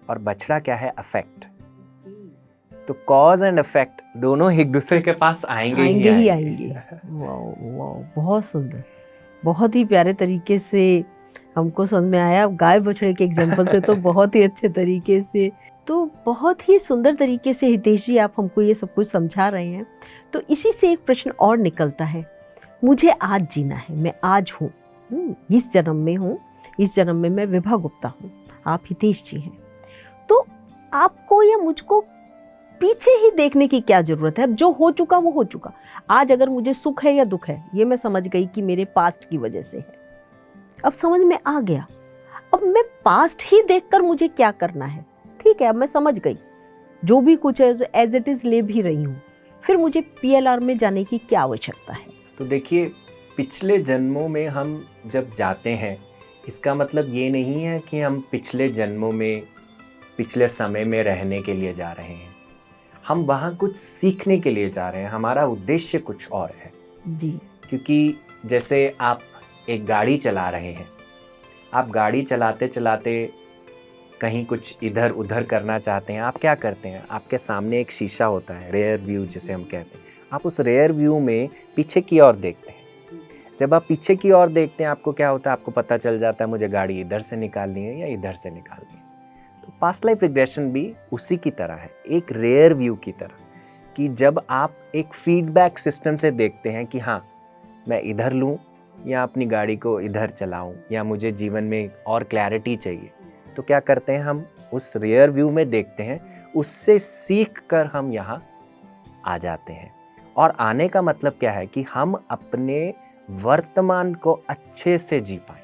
और बछड़ा क्या है, इफेक्ट। तो कॉज एंड इफेक्ट दोनों एक दूसरे के पास आएंगे ही आएंगे। वाओ वाओ, बहुत सुंदर, बहुत ही प्यारे तरीके से हमको समझ में आया। गाय बछड़े के एग्जांपल से तो बहुत ही अच्छे तरीके से, तो बहुत ही सुंदर तरीके से हितेश जी आप हमको ये सब कुछ समझा रहे हैं। तो इसी से एक प्रश्न और निकलता है, मुझे आज जीना है, मैं आज हूँ, इस जन्म में हूँ, इस जन्म में मैं विभा गुप्ता हूँ, आप हितेश जी हैं, तो आपको या मुझको पीछे ही देखने की क्या जरूरत है? अब जो हो चुका वो हो चुका। आज अगर मुझे सुख है या दुख है, ये मैं समझ गई कि मेरे पास्ट की वजह से है, अब समझ में आ गया। अब मैं पास्ट ही देखकर मुझे क्या करना है, ठीक है, अब मैं समझ गई, जो भी कुछ है एज इट इज ले भी रही हूँ, फिर मुझे PLR में जाने की क्या आवश्यकता है? तो देखिए, पिछले जन्मों में हम जब जाते हैं, इसका मतलब ये नहीं है कि हम पिछले जन्मों में, पिछले समय में रहने के लिए जा रहे हैं। हम वहाँ कुछ सीखने के लिए जा रहे हैं, हमारा उद्देश्य कुछ और है जी। क्योंकि जैसे आप एक गाड़ी चला रहे हैं, आप गाड़ी चलाते चलाते कहीं कुछ इधर उधर करना चाहते हैं, आप क्या करते हैं, आपके सामने एक शीशा होता है, रेयर व्यू जिसे हम कहते हैं, आप उस रेयर व्यू में पीछे की ओर देखते हैं। जब आप पीछे की ओर देखते हैं, आपको क्या होता है, आपको पता चल जाता है मुझे गाड़ी इधर से निकालनी है या इधर से निकालनी है। तो पास्ट लाइफ रिग्रेशन भी उसी की तरह है, एक रेयर व्यू की तरह, कि जब आप एक फीडबैक सिस्टम से देखते हैं कि हाँ, मैं इधर लूँ या अपनी गाड़ी को इधर चलाऊँ, या मुझे जीवन में और क्लैरिटी चाहिए, तो क्या करते हैं, हम उस रेयर व्यू में देखते हैं, उससे सीख कर हम यहाँ आ जाते हैं। और आने का मतलब क्या है कि हम अपने वर्तमान को अच्छे से जी पाएं।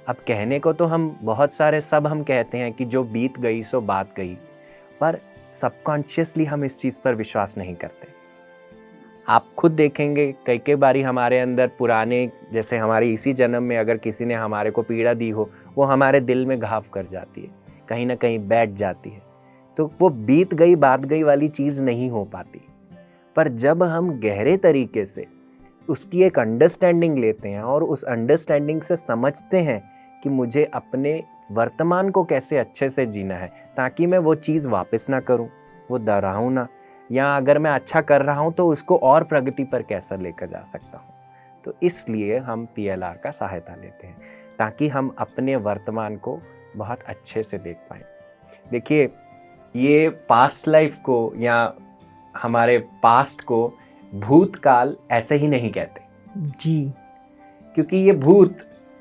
अब कहने को तो हम बहुत सारे सब हम कहते हैं कि जो बीत गई सो बात गई, पर सबकॉन्शियसली हम इस चीज़ पर विश्वास नहीं करते। आप खुद देखेंगे, कई बारी हमारे अंदर पुराने, जैसे हमारे इसी जन्म में अगर किसी ने हमारे को पीड़ा दी हो, वो हमारे दिल में घाव कर जाती है, कहीं ना कहीं बैठ जाती है, तो वो बीत गई बात गई वाली चीज़ नहीं हो पाती। पर जब हम गहरे तरीके से उसकी एक अंडरस्टैंडिंग लेते हैं और उस अंडरस्टैंडिंग से समझते हैं कि मुझे अपने वर्तमान को कैसे अच्छे से जीना है, ताकि मैं वो चीज़ वापस ना करूं, वो दोहराऊं ना, या अगर मैं अच्छा कर रहा हूं तो उसको और प्रगति पर कैसे लेकर जा सकता हूं। तो इसलिए हम PLR का सहायता लेते हैं, ताकि हम अपने वर्तमान को बहुत अच्छे से देख पाएँ। देखिए, ये पास्ट लाइफ को या हमारे पास्ट को भूतकाल ऐसे ही नहीं कहते जी, क्योंकि ये भूत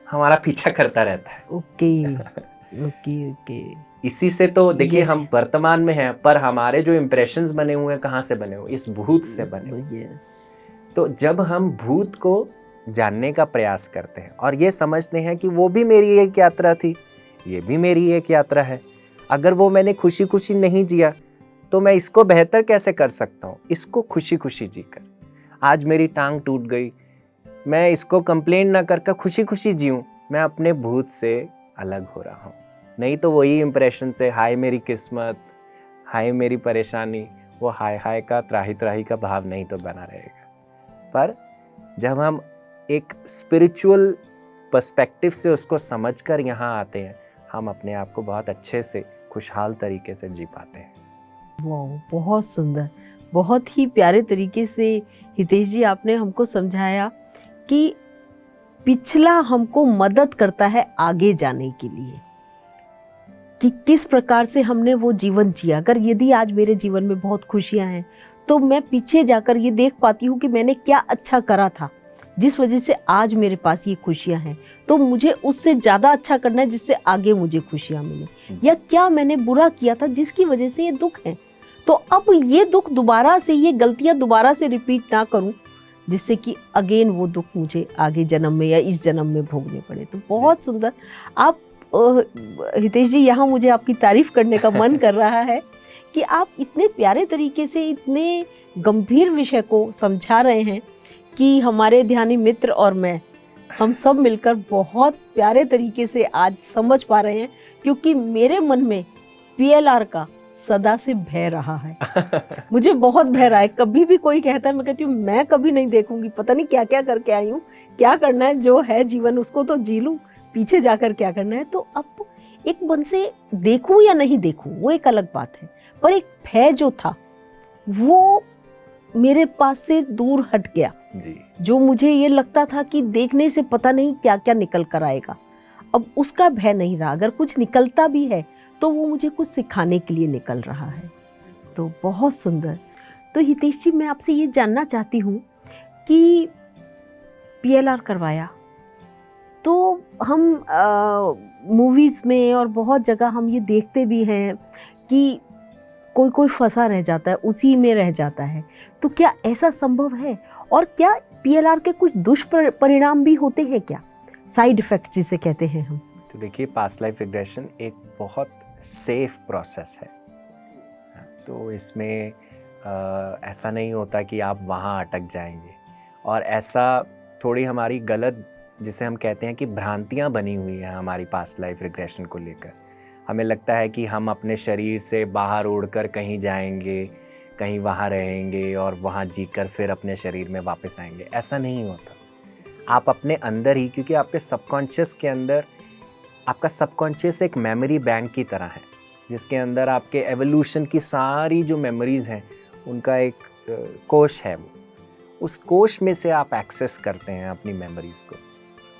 हमारा पीछा करता रहता है। ओके। इसी से तो देखिए, हम वर्तमान में हैं, पर हमारे जो इम्प्रेशंस बने हुए हैं कहाँ से बने हुए, इस भूत से बने हुए। तो जब हम भूत को जानने का प्रयास करते हैं और ये समझते हैं कि वो भी मेरी एक यात्रा थी, ये भी मेरी एक यात्रा है, अगर वो मैंने खुशी खुशी नहीं जिया तो मैं इसको बेहतर कैसे कर सकता हूँ, इसको खुशी खुशी जीकर। आज मेरी टांग टूट गई, मैं इसको कंप्लेन ना करके खुशी खुशी जीऊँ, मैं अपने भूत से अलग हो रहा हूँ। नहीं तो वही इम्प्रेशन से, हाय मेरी किस्मत, हाय मेरी परेशानी, वो हाय हाय का त्राही त्राही का भाव नहीं तो बना रहेगा। पर जब हम एक स्पिरिचुअल पर्सपेक्टिव से उसको समझकर यहाँ आते हैं, हम अपने आप को बहुत अच्छे से खुशहाल तरीके से जी पाते हैं। वाह, बहुत सुंदर, बहुत ही प्यारे तरीके से हितेश जी आपने हमको समझाया कि पिछला हमको मदद करता है आगे जाने के लिए, कि किस प्रकार से हमने वो जीवन जिया। अगर यदि आज मेरे जीवन में बहुत खुशियां हैं तो मैं पीछे जाकर ये देख पाती हूँ कि मैंने क्या अच्छा करा था जिस वजह से आज मेरे पास ये खुशियां हैं, तो मुझे उससे ज़्यादा अच्छा करना है जिससे आगे मुझे खुशियां मिले। या क्या मैंने बुरा किया था जिसकी वजह से ये दुख है, तो अब ये दुख दोबारा से, ये गलतियां दोबारा से रिपीट ना करूं जिससे कि अगेन वो दुख मुझे आगे जन्म में या इस जन्म में भोगने पड़े। तो बहुत सुंदर आप हितेश जी, यहाँ मुझे आपकी तारीफ करने का मन कर रहा है कि आप इतने प्यारे तरीके से इतने गंभीर विषय को समझा रहे हैं कि हमारे ध्यानी मित्र और हम सब मिलकर बहुत प्यारे तरीके से आज समझ पा रहे हैं, क्योंकि मेरे मन में पीएलआर का सदा से भय रहा है। मुझे बहुत भय रहा है। कभी भी कोई कहता है, मैं कहती हूँ मैं कभी नहीं देखूंगी, पता नहीं क्या क्या करके आई हूँ, क्या करना है, जो है जीवन उसको तो जी लूँ, पीछे जाकर क्या करना है। तो अब एक मन से देखूं या नहीं देखूं वो एक अलग बात है, पर एक भय जो था वो मेरे पास से दूर हट गया जी। जो मुझे ये लगता था कि देखने से पता नहीं क्या क्या निकल कर आएगा, अब उसका भय नहीं रहा। अगर कुछ निकलता भी है तो वो मुझे कुछ सिखाने के लिए निकल रहा है। तो बहुत सुंदर। तो हितेश जी, मैं आपसे ये जानना चाहती हूँ कि पीएलआर करवाया तो हम मूवीज़ में और बहुत जगह हम ये देखते भी हैं कि कोई कोई फंसा रह जाता है, उसी में रह जाता है। तो क्या ऐसा संभव है? और क्या पीएलआर के कुछ दुष्परिणाम भी होते हैं क्या, साइड इफ़ेक्ट जिसे कहते हैं हम? तो देखिए, पास्ट लाइफ रिग्रेशन एक बहुत सेफ प्रोसेस है। तो इसमें ऐसा नहीं होता कि आप वहाँ अटक जाएंगे, और ऐसा थोड़ी हमारी गलत, जिसे हम कहते हैं कि भ्रांतियाँ बनी हुई हैं हमारी पास्ट लाइफ रिग्रेशन को लेकर। हमें लगता है कि हम अपने शरीर से बाहर उड़कर कहीं जाएंगे, कहीं वहाँ रहेंगे और वहाँ जीकर फिर अपने शरीर में वापस आएंगे। ऐसा नहीं होता। आप अपने अंदर ही, क्योंकि आपके सबकॉन्शियस के अंदर, आपका सबकॉन्शियस एक मेमोरी बैंक की तरह है, जिसके अंदर आपके एवोल्यूशन की सारी जो मेमोरीज़ हैं उनका एक कोश है। वो उस कोश में से आप एक्सेस करते हैं अपनी मेमोरीज़ को,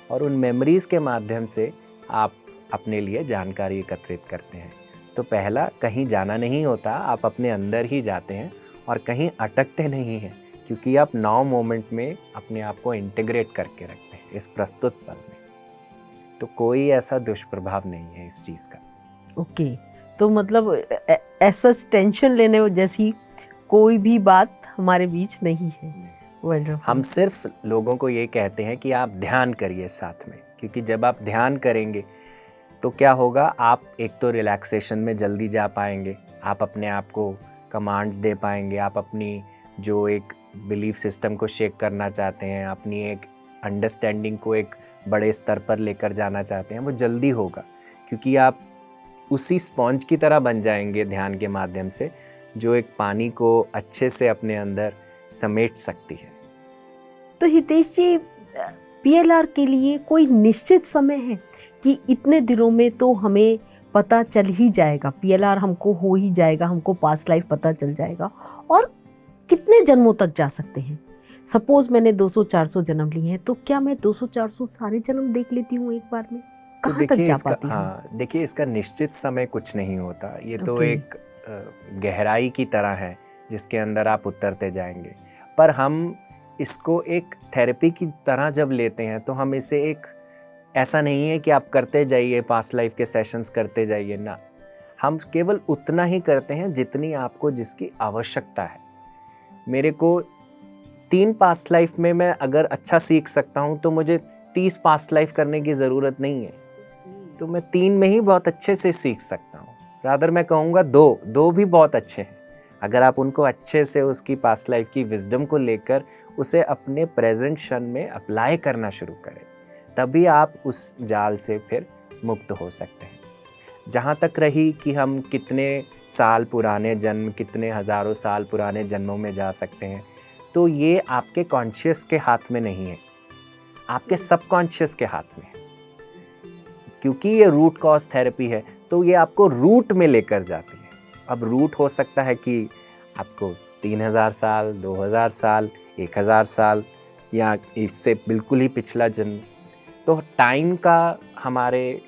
और उन मेमोरीज़ के माध्यम से आप अपने लिए जानकारी एकत्रित करते हैं। तो पहला, कहीं जाना नहीं होता, आप अपने अंदर ही जाते हैं और कहीं अटकते नहीं हैं, क्योंकि आप नाउ मोमेंट में अपने आप को इंटीग्रेट करके रखते हैं इस प्रस्तुत पल में। तो कोई ऐसा दुष्प्रभाव नहीं है इस चीज़ का। ओके, तो मतलब ऐसा टेंशन लेने जैसी कोई भी बात हमारे बीच नहीं है। वंडरफुल। हम सिर्फ लोगों को ये कहते हैं कि आप ध्यान करिए साथ में, क्योंकि जब आप ध्यान करेंगे तो क्या होगा, आप एक तो रिलैक्सेशन में जल्दी जा पाएंगे, आप अपने आप को कमांड्स दे पाएंगे, आप अपनी जो एक बिलीफ सिस्टम को शेक करना चाहते हैं, अपनी एक अंडरस्टैंडिंग को एक बड़े स्तर पर लेकर जाना चाहते हैं, वो जल्दी होगा, क्योंकि आप उसी स्पॉन्ज की तरह बन जाएंगे ध्यान के माध्यम से, जो एक पानी को अच्छे से अपने अंदर समेट सकती है। तो हितेश जी, पीएलआर के लिए कोई निश्चित समय है कि इतने दिनों में तो हमें पता चल ही जाएगा, पीएलआर हमको हो ही जाएगा, हमको पास्ट लाइफ पता चल जाएगा? और कितने जन्मों तक जा सकते हैं? सपोज मैंने 200-400 जन्म लिए हैं, तो क्या मैं 200-400 सारे जन्म देख लेती हूँ एक बार में? कहाँ तक जा पाती हूँ? हाँ, देखिए, इसका निश्चित समय कुछ नहीं होता। ये तो Okay. एक गहराई की तरह है जिसके अंदर आप उतरते जाएंगे। पर हम इसको एक थेरेपी की तरह जब लेते हैं तो हम इसे एक, ऐसा नहीं है कि आप करते जाइए, पास्ट लाइफ के सेशंस करते जाइए ना, हम केवल उतना ही करते हैं जितनी आपको जिसकी आवश्यकता है। मेरे को 3 पास्ट लाइफ में मैं अगर अच्छा सीख सकता हूँ तो मुझे 30 पास्ट लाइफ करने की ज़रूरत नहीं है। तो मैं 3 में ही बहुत अच्छे से सीख सकता हूँ। रादर मैं कहूँगा 2 भी बहुत अच्छे हैं। अगर आप उनको अच्छे से उसकी पास्ट लाइफ की विजडम को लेकर उसे अपने प्रेजेंट क्षण में अप्लाई करना शुरू करें, तभी आप उस जाल से फिर मुक्त हो सकते हैं। जहाँ तक रही कि हम कितने साल पुराने जन्म, कितने हज़ारों साल पुराने जन्मों में जा सकते हैं, तो ये आपके कॉन्शियस के हाथ में नहीं है, आपके सबकॉन्शियस के हाथ में है। क्योंकि ये रूट कॉज थेरेपी है, तो ये आपको रूट में लेकर जाती है। अब रूट हो सकता है कि आपको 3000 साल, 2000 साल, 1000 साल या इससे बिल्कुल ही पिछला जन्म। तो टाइम का हमारे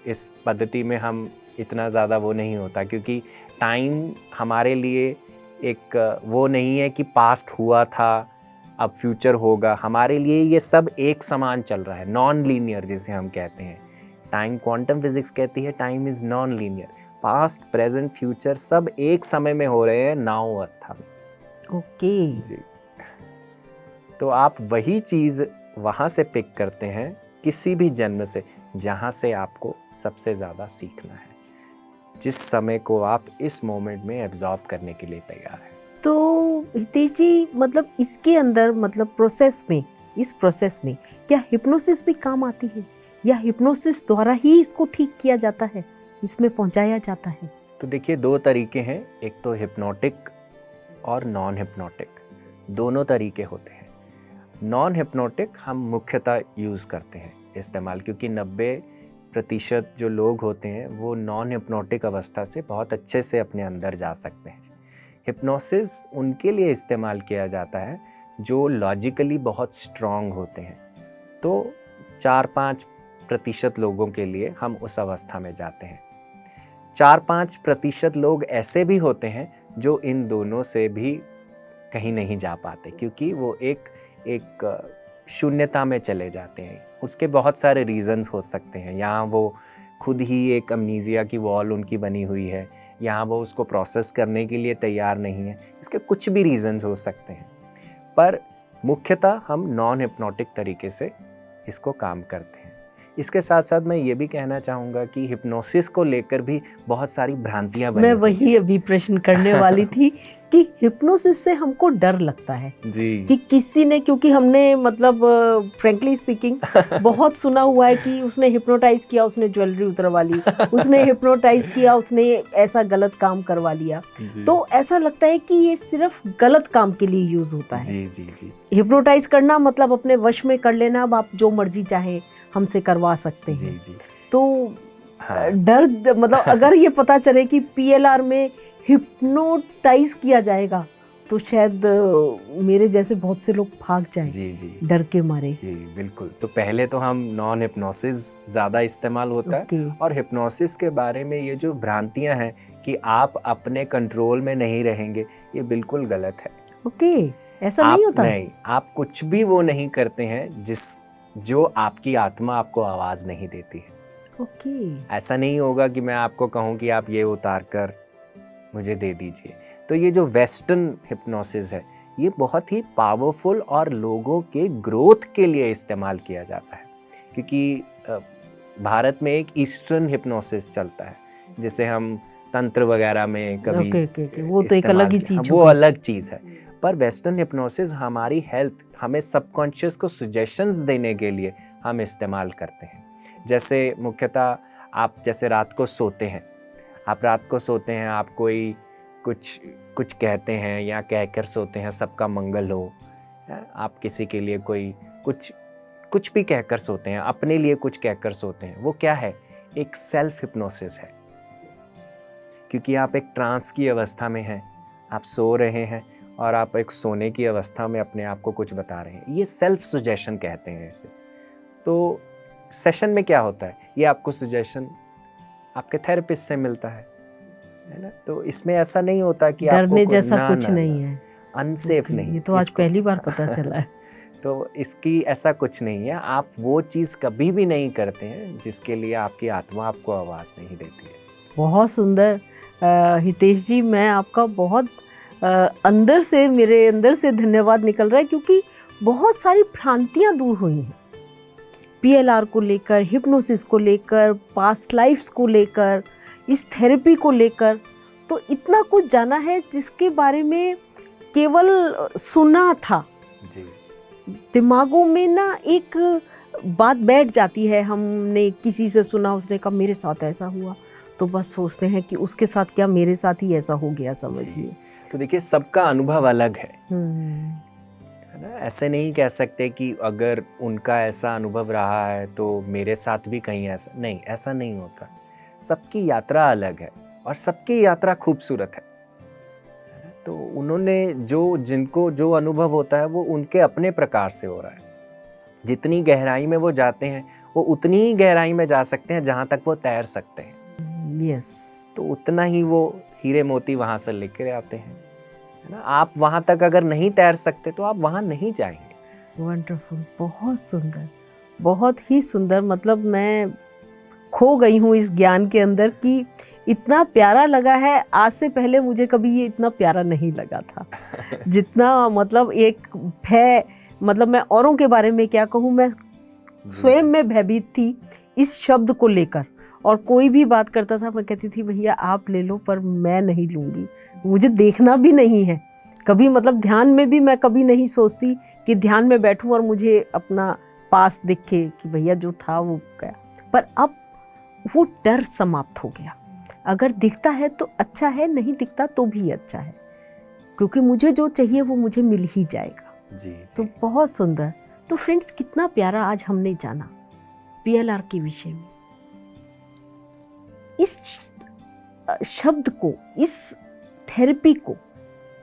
इस पद्धति में हम इतना ज़्यादा वो नहीं होता, क्योंकि टाइम हमारे लिए एक वो नहीं है कि पास्ट हुआ था अब फ्यूचर होगा। हमारे लिए ये सब एक समान चल रहा है, नॉन लीनियर जिसे हम कहते हैं। टाइम, क्वांटम फिजिक्स कहती है time is non linear. Past, present, future सब एक समय में हो रहे हैं नाव अवस्था में। ओके जी। तो आप वही चीज़ वहाँ से पिक करते हैं, किसी भी जन्म से, जहाँ से आपको सबसे ज़्यादा सीखना है, जिस समय को आप इस मोमेंट में एब्जॉर्ब करने के लिए तैयार हैं। तो हितेश जी, मतलब इसके अंदर, मतलब प्रोसेस में, इस प्रोसेस में क्या हिप्नोसिस भी काम आती है, या हिप्नोसिस द्वारा ही इसको ठीक किया जाता है, इसमें पहुंचाया जाता है? तो देखिए, दो तरीके हैं, एक तो हिप्नोटिक और नॉन हिप्नोटिक, दोनों तरीके होते हैं। नॉन हिप्नोटिक हम मुख्यतः यूज़ करते हैं, इस्तेमाल, क्योंकि 90% जो लोग होते हैं वो नॉन हिप्नोटिक अवस्था से बहुत अच्छे से अपने अंदर जा सकते हैं। हिप्नोसिस उनके लिए इस्तेमाल किया जाता है जो लॉजिकली बहुत स्ट्रॉन्ग होते हैं। तो 4-5% लोगों के लिए हम उस अवस्था में जाते हैं। 4-5% लोग ऐसे भी होते हैं जो इन दोनों से भी कहीं नहीं जा पाते, क्योंकि वो एक शून्यता में चले जाते हैं। उसके बहुत सारे रीज़न्स हो सकते हैं। यहाँ वो खुद ही एक अमनीजिया की वॉल उनकी बनी हुई है, यहाँ वो उसको प्रोसेस करने के लिए तैयार नहीं है। इसके कुछ भी रीज़न्स हो सकते हैं, पर मुख्यतः हम नॉन हिप्नोटिक तरीके से इसको काम करते हैं। इसके साथ साथ मैं ये भी कहना चाहूँगा कि हिप्नोसिस को लेकर भी बहुत सारी भ्रांतियाँ बनी मैं हुई वही अभी प्रश्न करने वाली थी कि हिप्नोसिस से हमको डर लगता है जी। कि किसी ने, क्योंकि हमने मतलब फ्रैंकली स्पीकिंग बहुत सुना हुआ है कि उसने हिप्नोटाइज किया, उसने ज्वेलरी उतरवा ली, उसने हिप्नोटाइज किया, उसने ऐसा गलत काम करवा लिया। तो ऐसा लगता है कि ये सिर्फ गलत काम के लिए यूज होता है। जी जी जी। हिप्नोटाइज करना मतलब अपने वश में कर लेना, अब आप जो मर्जी चाहे हमसे करवा सकते हैं। जी जी। तो हाँ। डर, मतलब अगर ये पता चले कि पीएलआर में हिप्नोटाइज किया जाएगा तो शायद मेरे जैसे बहुत से लोग भाग जाएं जी जी डर के मारे। जी बिल्कुल। तो पहले तो हम नॉन हिप्नोसिस ज़्यादा इस्तेमाल होता है, और हिप्नोसिस के बारे में ये जो भ्रांतियां हैं कि आप अपने कंट्रोल में नहीं रहेंगे, ये बिल्कुल गलत है। ओके, ऐसा नहीं होता? नहीं, आप कुछ भी वो नहीं करते हैं जो आपकी आत्मा आपको आवाज़ नहीं देती है। ओके। ऐसा नहीं होगा कि मैं आपको कहूँ कि आप ये उतार कर मुझे दे दीजिए। तो ये जो वेस्टर्न हिप्नोसिस है, ये बहुत ही पावरफुल और लोगों के ग्रोथ के लिए इस्तेमाल किया जाता है, क्योंकि भारत में एक ईस्टर्न हिप्नोसिस चलता है, जिसे हम तंत्र वगैरह में कभी वो तो एक अलग ही चीज़, वो अलग चीज़ है। पर वेस्टर्न हिप्नोसिस हमारी हेल्थ, हमें सबकॉन्शियस को सजेशंस देने के लिए हम इस्तेमाल करते हैं। जैसे मुख्यतः आप जैसे रात को सोते हैं, आप कोई कुछ कहते हैं या कहकर सोते हैं सबका मंगल हो, आप किसी के लिए कोई कुछ भी कहकर सोते हैं, अपने लिए कुछ कहकर सोते हैं। वो क्या है? एक सेल्फ हिप्नोसिस है, क्योंकि आप एक ट्रांस की अवस्था में हैं, आप सो रहे हैं और आप एक सोने की अवस्था में अपने आप को कुछ बता रहे हैं। ये सेल्फ सजेशन कहते हैं इसे। तो सेशन में क्या होता है? ये आपको सजेशन आपके थेरेपिस्ट से मिलता है ना? तो इसमें ऐसा नहीं होता कि डरने जैसा कुछ नहीं है, अनसेफ नहीं। ये तो आज पहली बार पता चला है। तो इसकी ऐसा कुछ नहीं है। आप वो चीज़ कभी भी नहीं करते हैं जिसके लिए आपकी आत्मा आपको आवाज़ नहीं देती है। बहुत सुंदर हितेश जी, मैं आपका बहुत मेरे अंदर से धन्यवाद निकल रहा है, क्योंकि बहुत सारी भ्रांतियाँ दूर हुई हैं पीएलआर को लेकर, हिप्नोसिस को लेकर, पास्ट लाइफ्स को लेकर, इस थेरेपी को लेकर। तो इतना कुछ जाना है जिसके बारे में केवल सुना था। जी। दिमागों में ना एक बात बैठ जाती है, हमने किसी से सुना, उसने कहा मेरे साथ ऐसा हुआ, तो बस सोचते हैं कि उसके साथ क्या, मेरे साथ ही ऐसा हो गया, जी। समझिए। तो देखिए सबका अनुभव अलग है हम्म, ना। ऐसे नहीं कह सकते कि अगर उनका ऐसा अनुभव रहा है तो मेरे साथ भी कहीं ऐसा नहीं, ऐसा नहीं होता। सबकी यात्रा अलग है और सबकी यात्रा खूबसूरत है ना? तो उन्होंने जिनको जो अनुभव होता है वो उनके अपने प्रकार से हो रहा है। जितनी गहराई में वो जाते हैं वो उतनी ही गहराई में जा सकते हैं जहाँ तक वो तैर सकते हैं। यस, तो उतना ही वो हीरे मोती वहाँ से लेकर आते हैं, है ना। आप वहाँ तक अगर नहीं तैर सकते तो आप वहाँ नहीं जाएंगे। वंडरफुल, बहुत सुंदर, बहुत ही सुंदर। मतलब मैं खो गई हूँ इस ज्ञान के अंदर कि इतना प्यारा लगा है। आज से पहले मुझे कभी ये इतना प्यारा नहीं लगा था जितना, मतलब एक भय, मतलब मैं औरों के बारे में क्या कहूँ, मैं स्वयं में भयभीत थी इस शब्द को लेकर। और कोई भी बात करता था, मैं कहती थी भैया आप ले लो, पर मैं नहीं लूँगी, मुझे देखना भी नहीं है कभी। मतलब ध्यान में भी मैं कभी नहीं सोचती कि ध्यान में बैठूं और मुझे अपना पास दिखे कि भैया जो था वो गया। पर अब वो डर समाप्त हो गया। अगर दिखता है तो अच्छा है, नहीं दिखता तो भी अच्छा है, क्योंकि मुझे जो चाहिए वो मुझे मिल ही जाएगा। जी, तो बहुत सुंदर। तो फ्रेंड्स, कितना प्यारा आज हमने जाना पीएलआर के विषय में। इस शब्द को, इस थेरेपी को,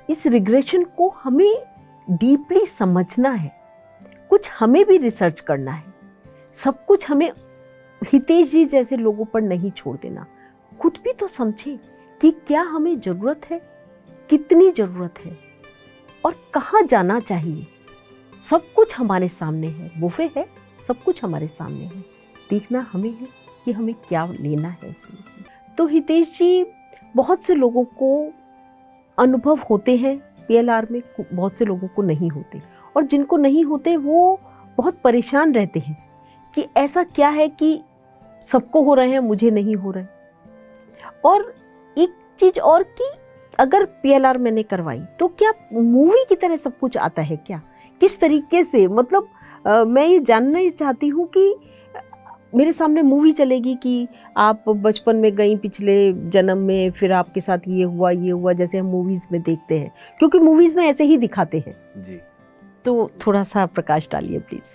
इस रिग्रेशन को हमें डीपली समझना है। कुछ हमें भी रिसर्च करना है। सब कुछ हमें हितेश जी जैसे लोगों पर नहीं छोड़ देना। खुद भी तो समझें कि क्या हमें जरूरत है, कितनी जरूरत है और कहाँ जाना चाहिए। सब कुछ हमारे सामने है, बुफे है, सब कुछ हमारे सामने है। देखना हमें है कि हमें क्या लेना है इसमें से। तो हितेश जी, बहुत से लोगों को अनुभव होते हैं पीएलआर में, बहुत से लोगों को नहीं होते, और जिनको नहीं होते वो बहुत परेशान रहते हैं कि ऐसा क्या है कि सबको हो रहे हैं, मुझे नहीं हो रहे। और एक चीज और कि अगर पीएलआर मैंने करवाई तो क्या मूवी की तरह सब कुछ आता है क्या, किस तरीके से? मतलब मैं ये जानना चाहती हूँ कि मेरे सामने मूवी चलेगी कि आप बचपन में गई पिछले जन्म में, फिर आपके साथ ये हुआ, जैसे हम मूवीज में देखते हैं, क्योंकि मूवीज में ऐसे ही दिखाते हैं। जी। तो थोड़ा सा प्रकाश डालिए प्लीज।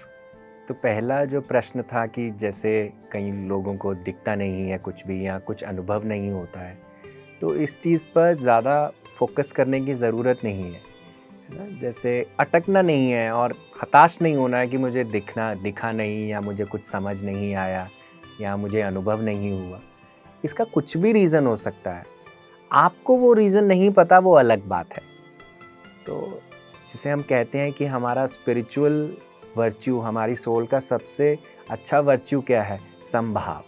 तो पहला जो प्रश्न था कि जैसे कई लोगों को दिखता नहीं है कुछ भी या कुछ अनुभव नहीं होता है, तो इस चीज़ पर ज़्यादा फोकस करने की ज़रूरत नहीं है ना। जैसे अटकना नहीं है और हताश नहीं होना है कि मुझे दिखा नहीं, या मुझे कुछ समझ नहीं आया, या मुझे अनुभव नहीं हुआ। इसका कुछ भी रीज़न हो सकता है। आपको वो रीज़न नहीं पता, वो अलग बात है। तो जिसे हम कहते हैं कि हमारा स्पिरिचुअल वर्च्यू, हमारी सोल का सबसे अच्छा वर्च्यू क्या है? संभाव,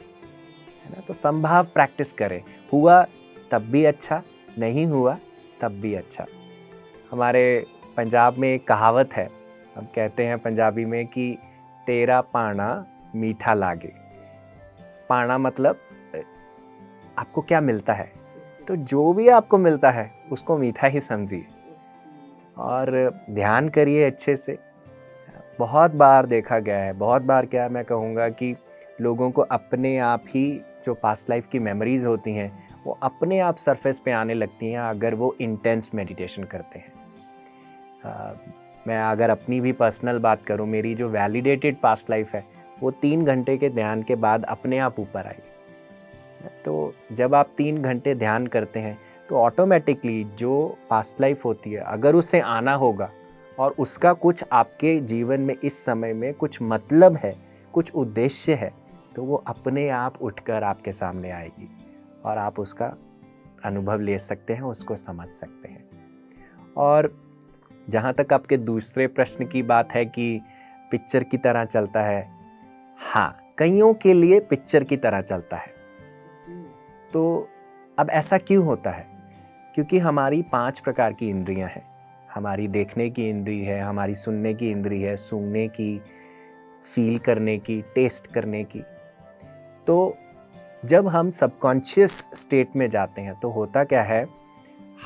है ना। तो संभाव प्रैक्टिस करें। हुआ तब भी अच्छा, नहीं हुआ तब भी अच्छा। हमारे पंजाब में एक कहावत है, हम कहते हैं पंजाबी में कि तेरा पाना मीठा लागे। पाना मतलब आपको क्या मिलता है, तो जो भी आपको मिलता है उसको मीठा ही समझिए और ध्यान करिए अच्छे से। बहुत बार देखा गया है, बहुत बार क्या मैं कहूँगा कि लोगों को अपने आप ही जो पास्ट लाइफ की मेमोरीज़ होती हैं वो अपने आप सरफेस पे आने लगती हैं अगर वो इंटेंस मेडिटेशन करते हैं। मैं अगर अपनी भी पर्सनल बात करूँ, मेरी जो वैलिडेटेड पास्ट लाइफ है वो 3 घंटे के ध्यान के बाद अपने आप ऊपर आई। तो जब आप 3 घंटे ध्यान करते हैं तो ऑटोमेटिकली जो पास्ट लाइफ होती है, अगर उससे आना होगा और उसका कुछ आपके जीवन में इस समय में कुछ मतलब है, कुछ उद्देश्य है, तो वो अपने आप उठकर आपके सामने आएगी और आप उसका अनुभव ले सकते हैं, उसको समझ सकते हैं। और जहाँ तक आपके दूसरे प्रश्न की बात है कि पिक्चर की तरह चलता है, हाँ, कईयों के लिए पिक्चर की तरह चलता है। तो अब ऐसा क्यों होता है? क्योंकि हमारी 5 प्रकार की इंद्रियां हैं। हमारी देखने की इंद्री है, हमारी सुनने की इंद्री है, सूंघने की, फील करने की, टेस्ट करने की। तो जब हम सबकॉन्शियस स्टेट में जाते हैं तो होता क्या है,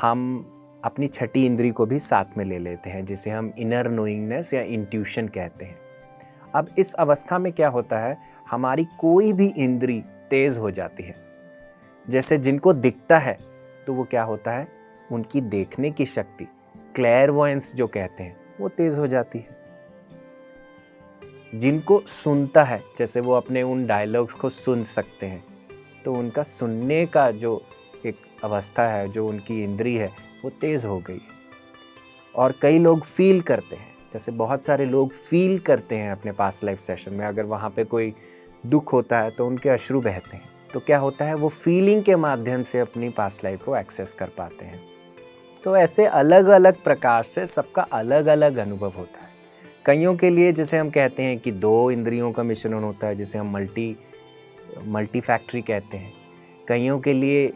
हम अपनी छठी इंद्री को भी साथ में ले लेते हैं, जिसे हम इनर नोइंगनेस या इंट्यूशन कहते हैं। अब इस अवस्था में क्या होता है, हमारी कोई भी इंद्री तेज हो जाती है। जैसे जिनको दिखता है तो वो क्या होता है, उनकी देखने की शक्ति, क्लेयरवॉयंस जो कहते हैं, वो तेज हो जाती है। जिनको सुनता है, जैसे वो अपने उन डायलॉग्स को सुन सकते हैं, तो उनका सुनने का जो एक अवस्था है, जो उनकी इंद्री है, वो तेज हो गई है। और कई लोग फील करते हैं, जैसे बहुत सारे लोग फील करते हैं अपने पास्ट लाइफ सेशन में। अगर वहाँ पे कोई दुख होता है तो उनके अश्रु बहते हैं, तो क्या होता है, वो फीलिंग के माध्यम से अपनी पास्ट लाइफ को एक्सेस कर पाते हैं। तो ऐसे अलग अलग प्रकार से सबका अलग अलग अनुभव होता है। कईयों के लिए, जैसे हम कहते हैं कि 2 इंद्रियों का मिश्रण होता है, जिसे हम मल्टी फैक्टरी कहते हैं। कईयों के लिए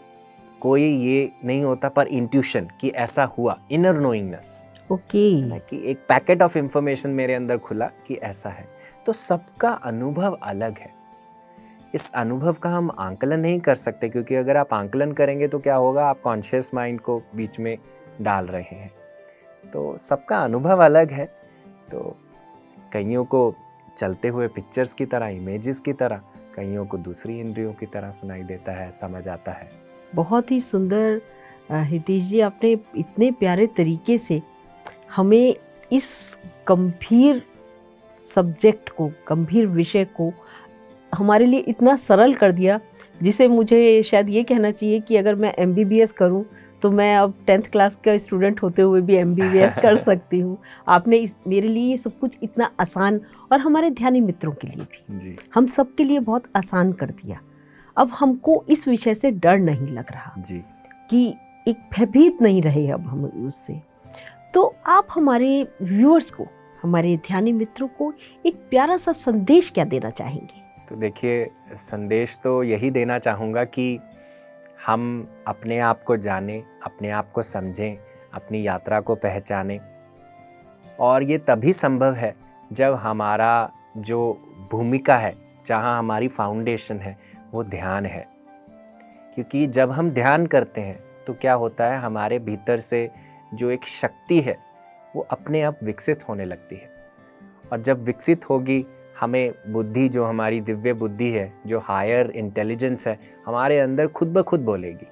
कोई ये नहीं होता, पर इंट्यूशन कि ऐसा हुआ, इनर नोइंगनेस, ओके। कि एक पैकेट ऑफ इंफॉर्मेशन मेरे अंदर खुला कि ऐसा है। तो सबका अनुभव अलग है। इस अनुभव का हम आंकलन नहीं कर सकते, क्योंकि अगर आप आंकलन करेंगे तो क्या होगा, आप कॉन्शियस माइंड को बीच में डाल रहे हैं। तो सबका अनुभव अलग है। तो कईयों को चलते हुए पिक्चर्स की तरह, इमेजेस की तरह, कईयों को दूसरी इंद्रियों की तरह सुनाई देता है, समझ आता है। बहुत ही सुंदर हितेश जी, आपने इतने प्यारे तरीके से हमें इस गंभीर सब्जेक्ट को, गंभीर विषय को हमारे लिए इतना सरल कर दिया, जिसे मुझे शायद ये कहना चाहिए कि अगर मैं MBBS करूं तो मैं अब 10th क्लास का स्टूडेंट होते हुए भी MBBS कर सकती हूँ। आपने मेरे लिए ये सब कुछ इतना आसान, और हमारे ध्यानी मित्रों के लिए भी जी हम सब के लिए बहुत आसान कर दिया। अब हमको इस विषय से डर नहीं लग रहा जी कि एक भयभीत नहीं रहे अब हम उससे। तो आप हमारे व्यूअर्स को, हमारे ध्यानी मित्रों को एक प्यारा सा संदेश क्या देना चाहेंगे? तो देखिए, संदेश तो यही देना चाहूँगा कि हम अपने आप को जानें, अपने आप को समझें, अपनी यात्रा को पहचानें। और ये तभी संभव है जब हमारा जो भूमिका है, जहाँ हमारी फाउंडेशन है, वो ध्यान है। क्योंकि जब हम ध्यान करते हैं तो क्या होता है, हमारे भीतर से जो एक शक्ति है वो अपने आप विकसित होने लगती है। और जब विकसित होगी, हमें बुद्धि, जो हमारी दिव्य बुद्धि है, जो हायर इंटेलिजेंस है, हमारे अंदर खुद ब खुद बोलेगी।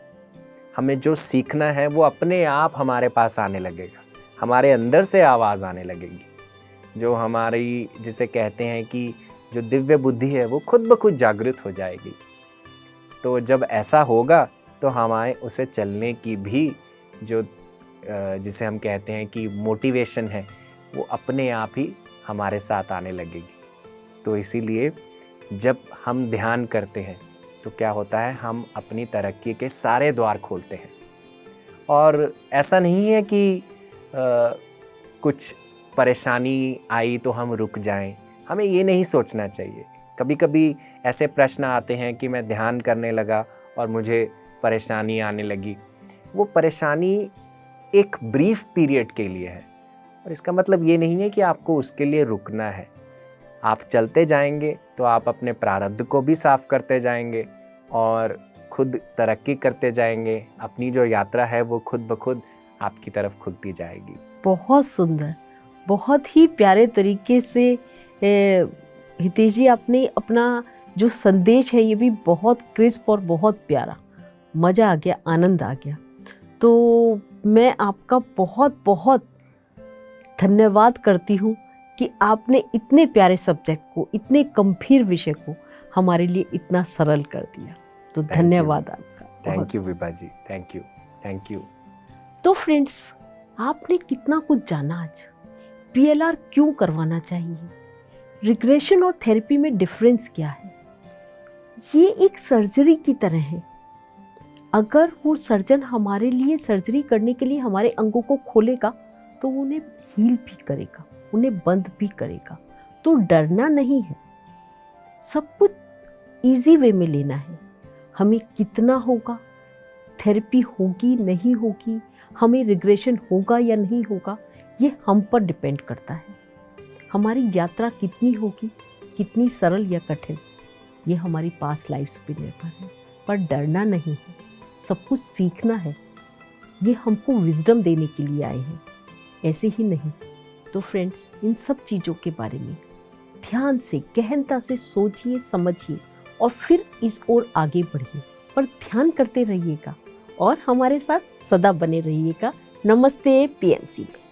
हमें जो सीखना है वो अपने आप हमारे पास आने लगेगा, हमारे अंदर से आवाज़ आने लगेगी। जो हमारी, जिसे कहते हैं कि जो दिव्य बुद्धि है, वो खुद ब खुद जागृत हो जाएगी। तो जब ऐसा होगा तो हमारे उसे चलने की भी जो जिसे हम कहते हैं कि मोटिवेशन है, वो अपने आप ही हमारे साथ आने लगेगी। तो इसीलिए जब हम ध्यान करते हैं तो क्या होता है, हम अपनी तरक्की के सारे द्वार खोलते हैं। और ऐसा नहीं है कि कुछ परेशानी आई तो हम रुक जाएं, हमें ये नहीं सोचना चाहिए। कभी कभी ऐसे प्रश्न आते हैं कि मैं ध्यान करने लगा और मुझे परेशानी आने लगी। वो परेशानी एक ब्रीफ पीरियड के लिए है, और इसका मतलब ये नहीं है कि आपको उसके लिए रुकना है। आप चलते जाएंगे तो आप अपने प्रारब्ध को भी साफ करते जाएंगे और खुद तरक्की करते जाएंगे। अपनी जो यात्रा है वो खुद ब खुद आपकी तरफ खुलती जाएगी। बहुत सुंदर, बहुत ही प्यारे तरीके से हितेश जी, आपने अपना जो संदेश है ये भी बहुत क्रिस्प और बहुत प्यारा, मज़ा आ गया, आनंद आ गया। तो मैं आपका बहुत बहुत धन्यवाद करती हूँ कि आपने इतने प्यारे सब्जेक्ट को, इतने गंभीर विषय को हमारे लिए इतना सरल कर दिया। तो धन्यवाद आपका। Thank you Vibha ji, thank you. तो फ्रेंड्स, आपने कितना कुछ जाना आज। PLR क्यों करवाना चाहिए, रिग्रेशन और थेरेपी में डिफरेंस क्या है। ये एक सर्जरी की तरह है। अगर वो सर्जन हमारे लिए सर्जरी करने के लिए हमारे अंगों को खोलेगा तो वो उन्हें हील भी करेगा, उन्हें बंद भी करेगा। तो डरना नहीं है, सब कुछ इजी वे में लेना है। हमें कितना होगा, थेरेपी होगी नहीं होगी, हमें रिग्रेशन होगा या नहीं होगा, ये हम पर डिपेंड करता है। हमारी यात्रा कितनी होगी, कितनी सरल या कठिन, ये हमारी पास्ट लाइफ्स पे निर्भर है। पर डरना नहीं है, सब कुछ सीखना है। ये हमको विजडम देने के लिए आए हैं, ऐसे ही नहीं। तो फ्रेंड्स, इन सब चीज़ों के बारे में ध्यान से, गहनता से सोचिए, समझिए और फिर इस ओर आगे बढ़िए। पर ध्यान करते रहिएगा और हमारे साथ सदा बने रहिएगा। नमस्ते पीएमसी में।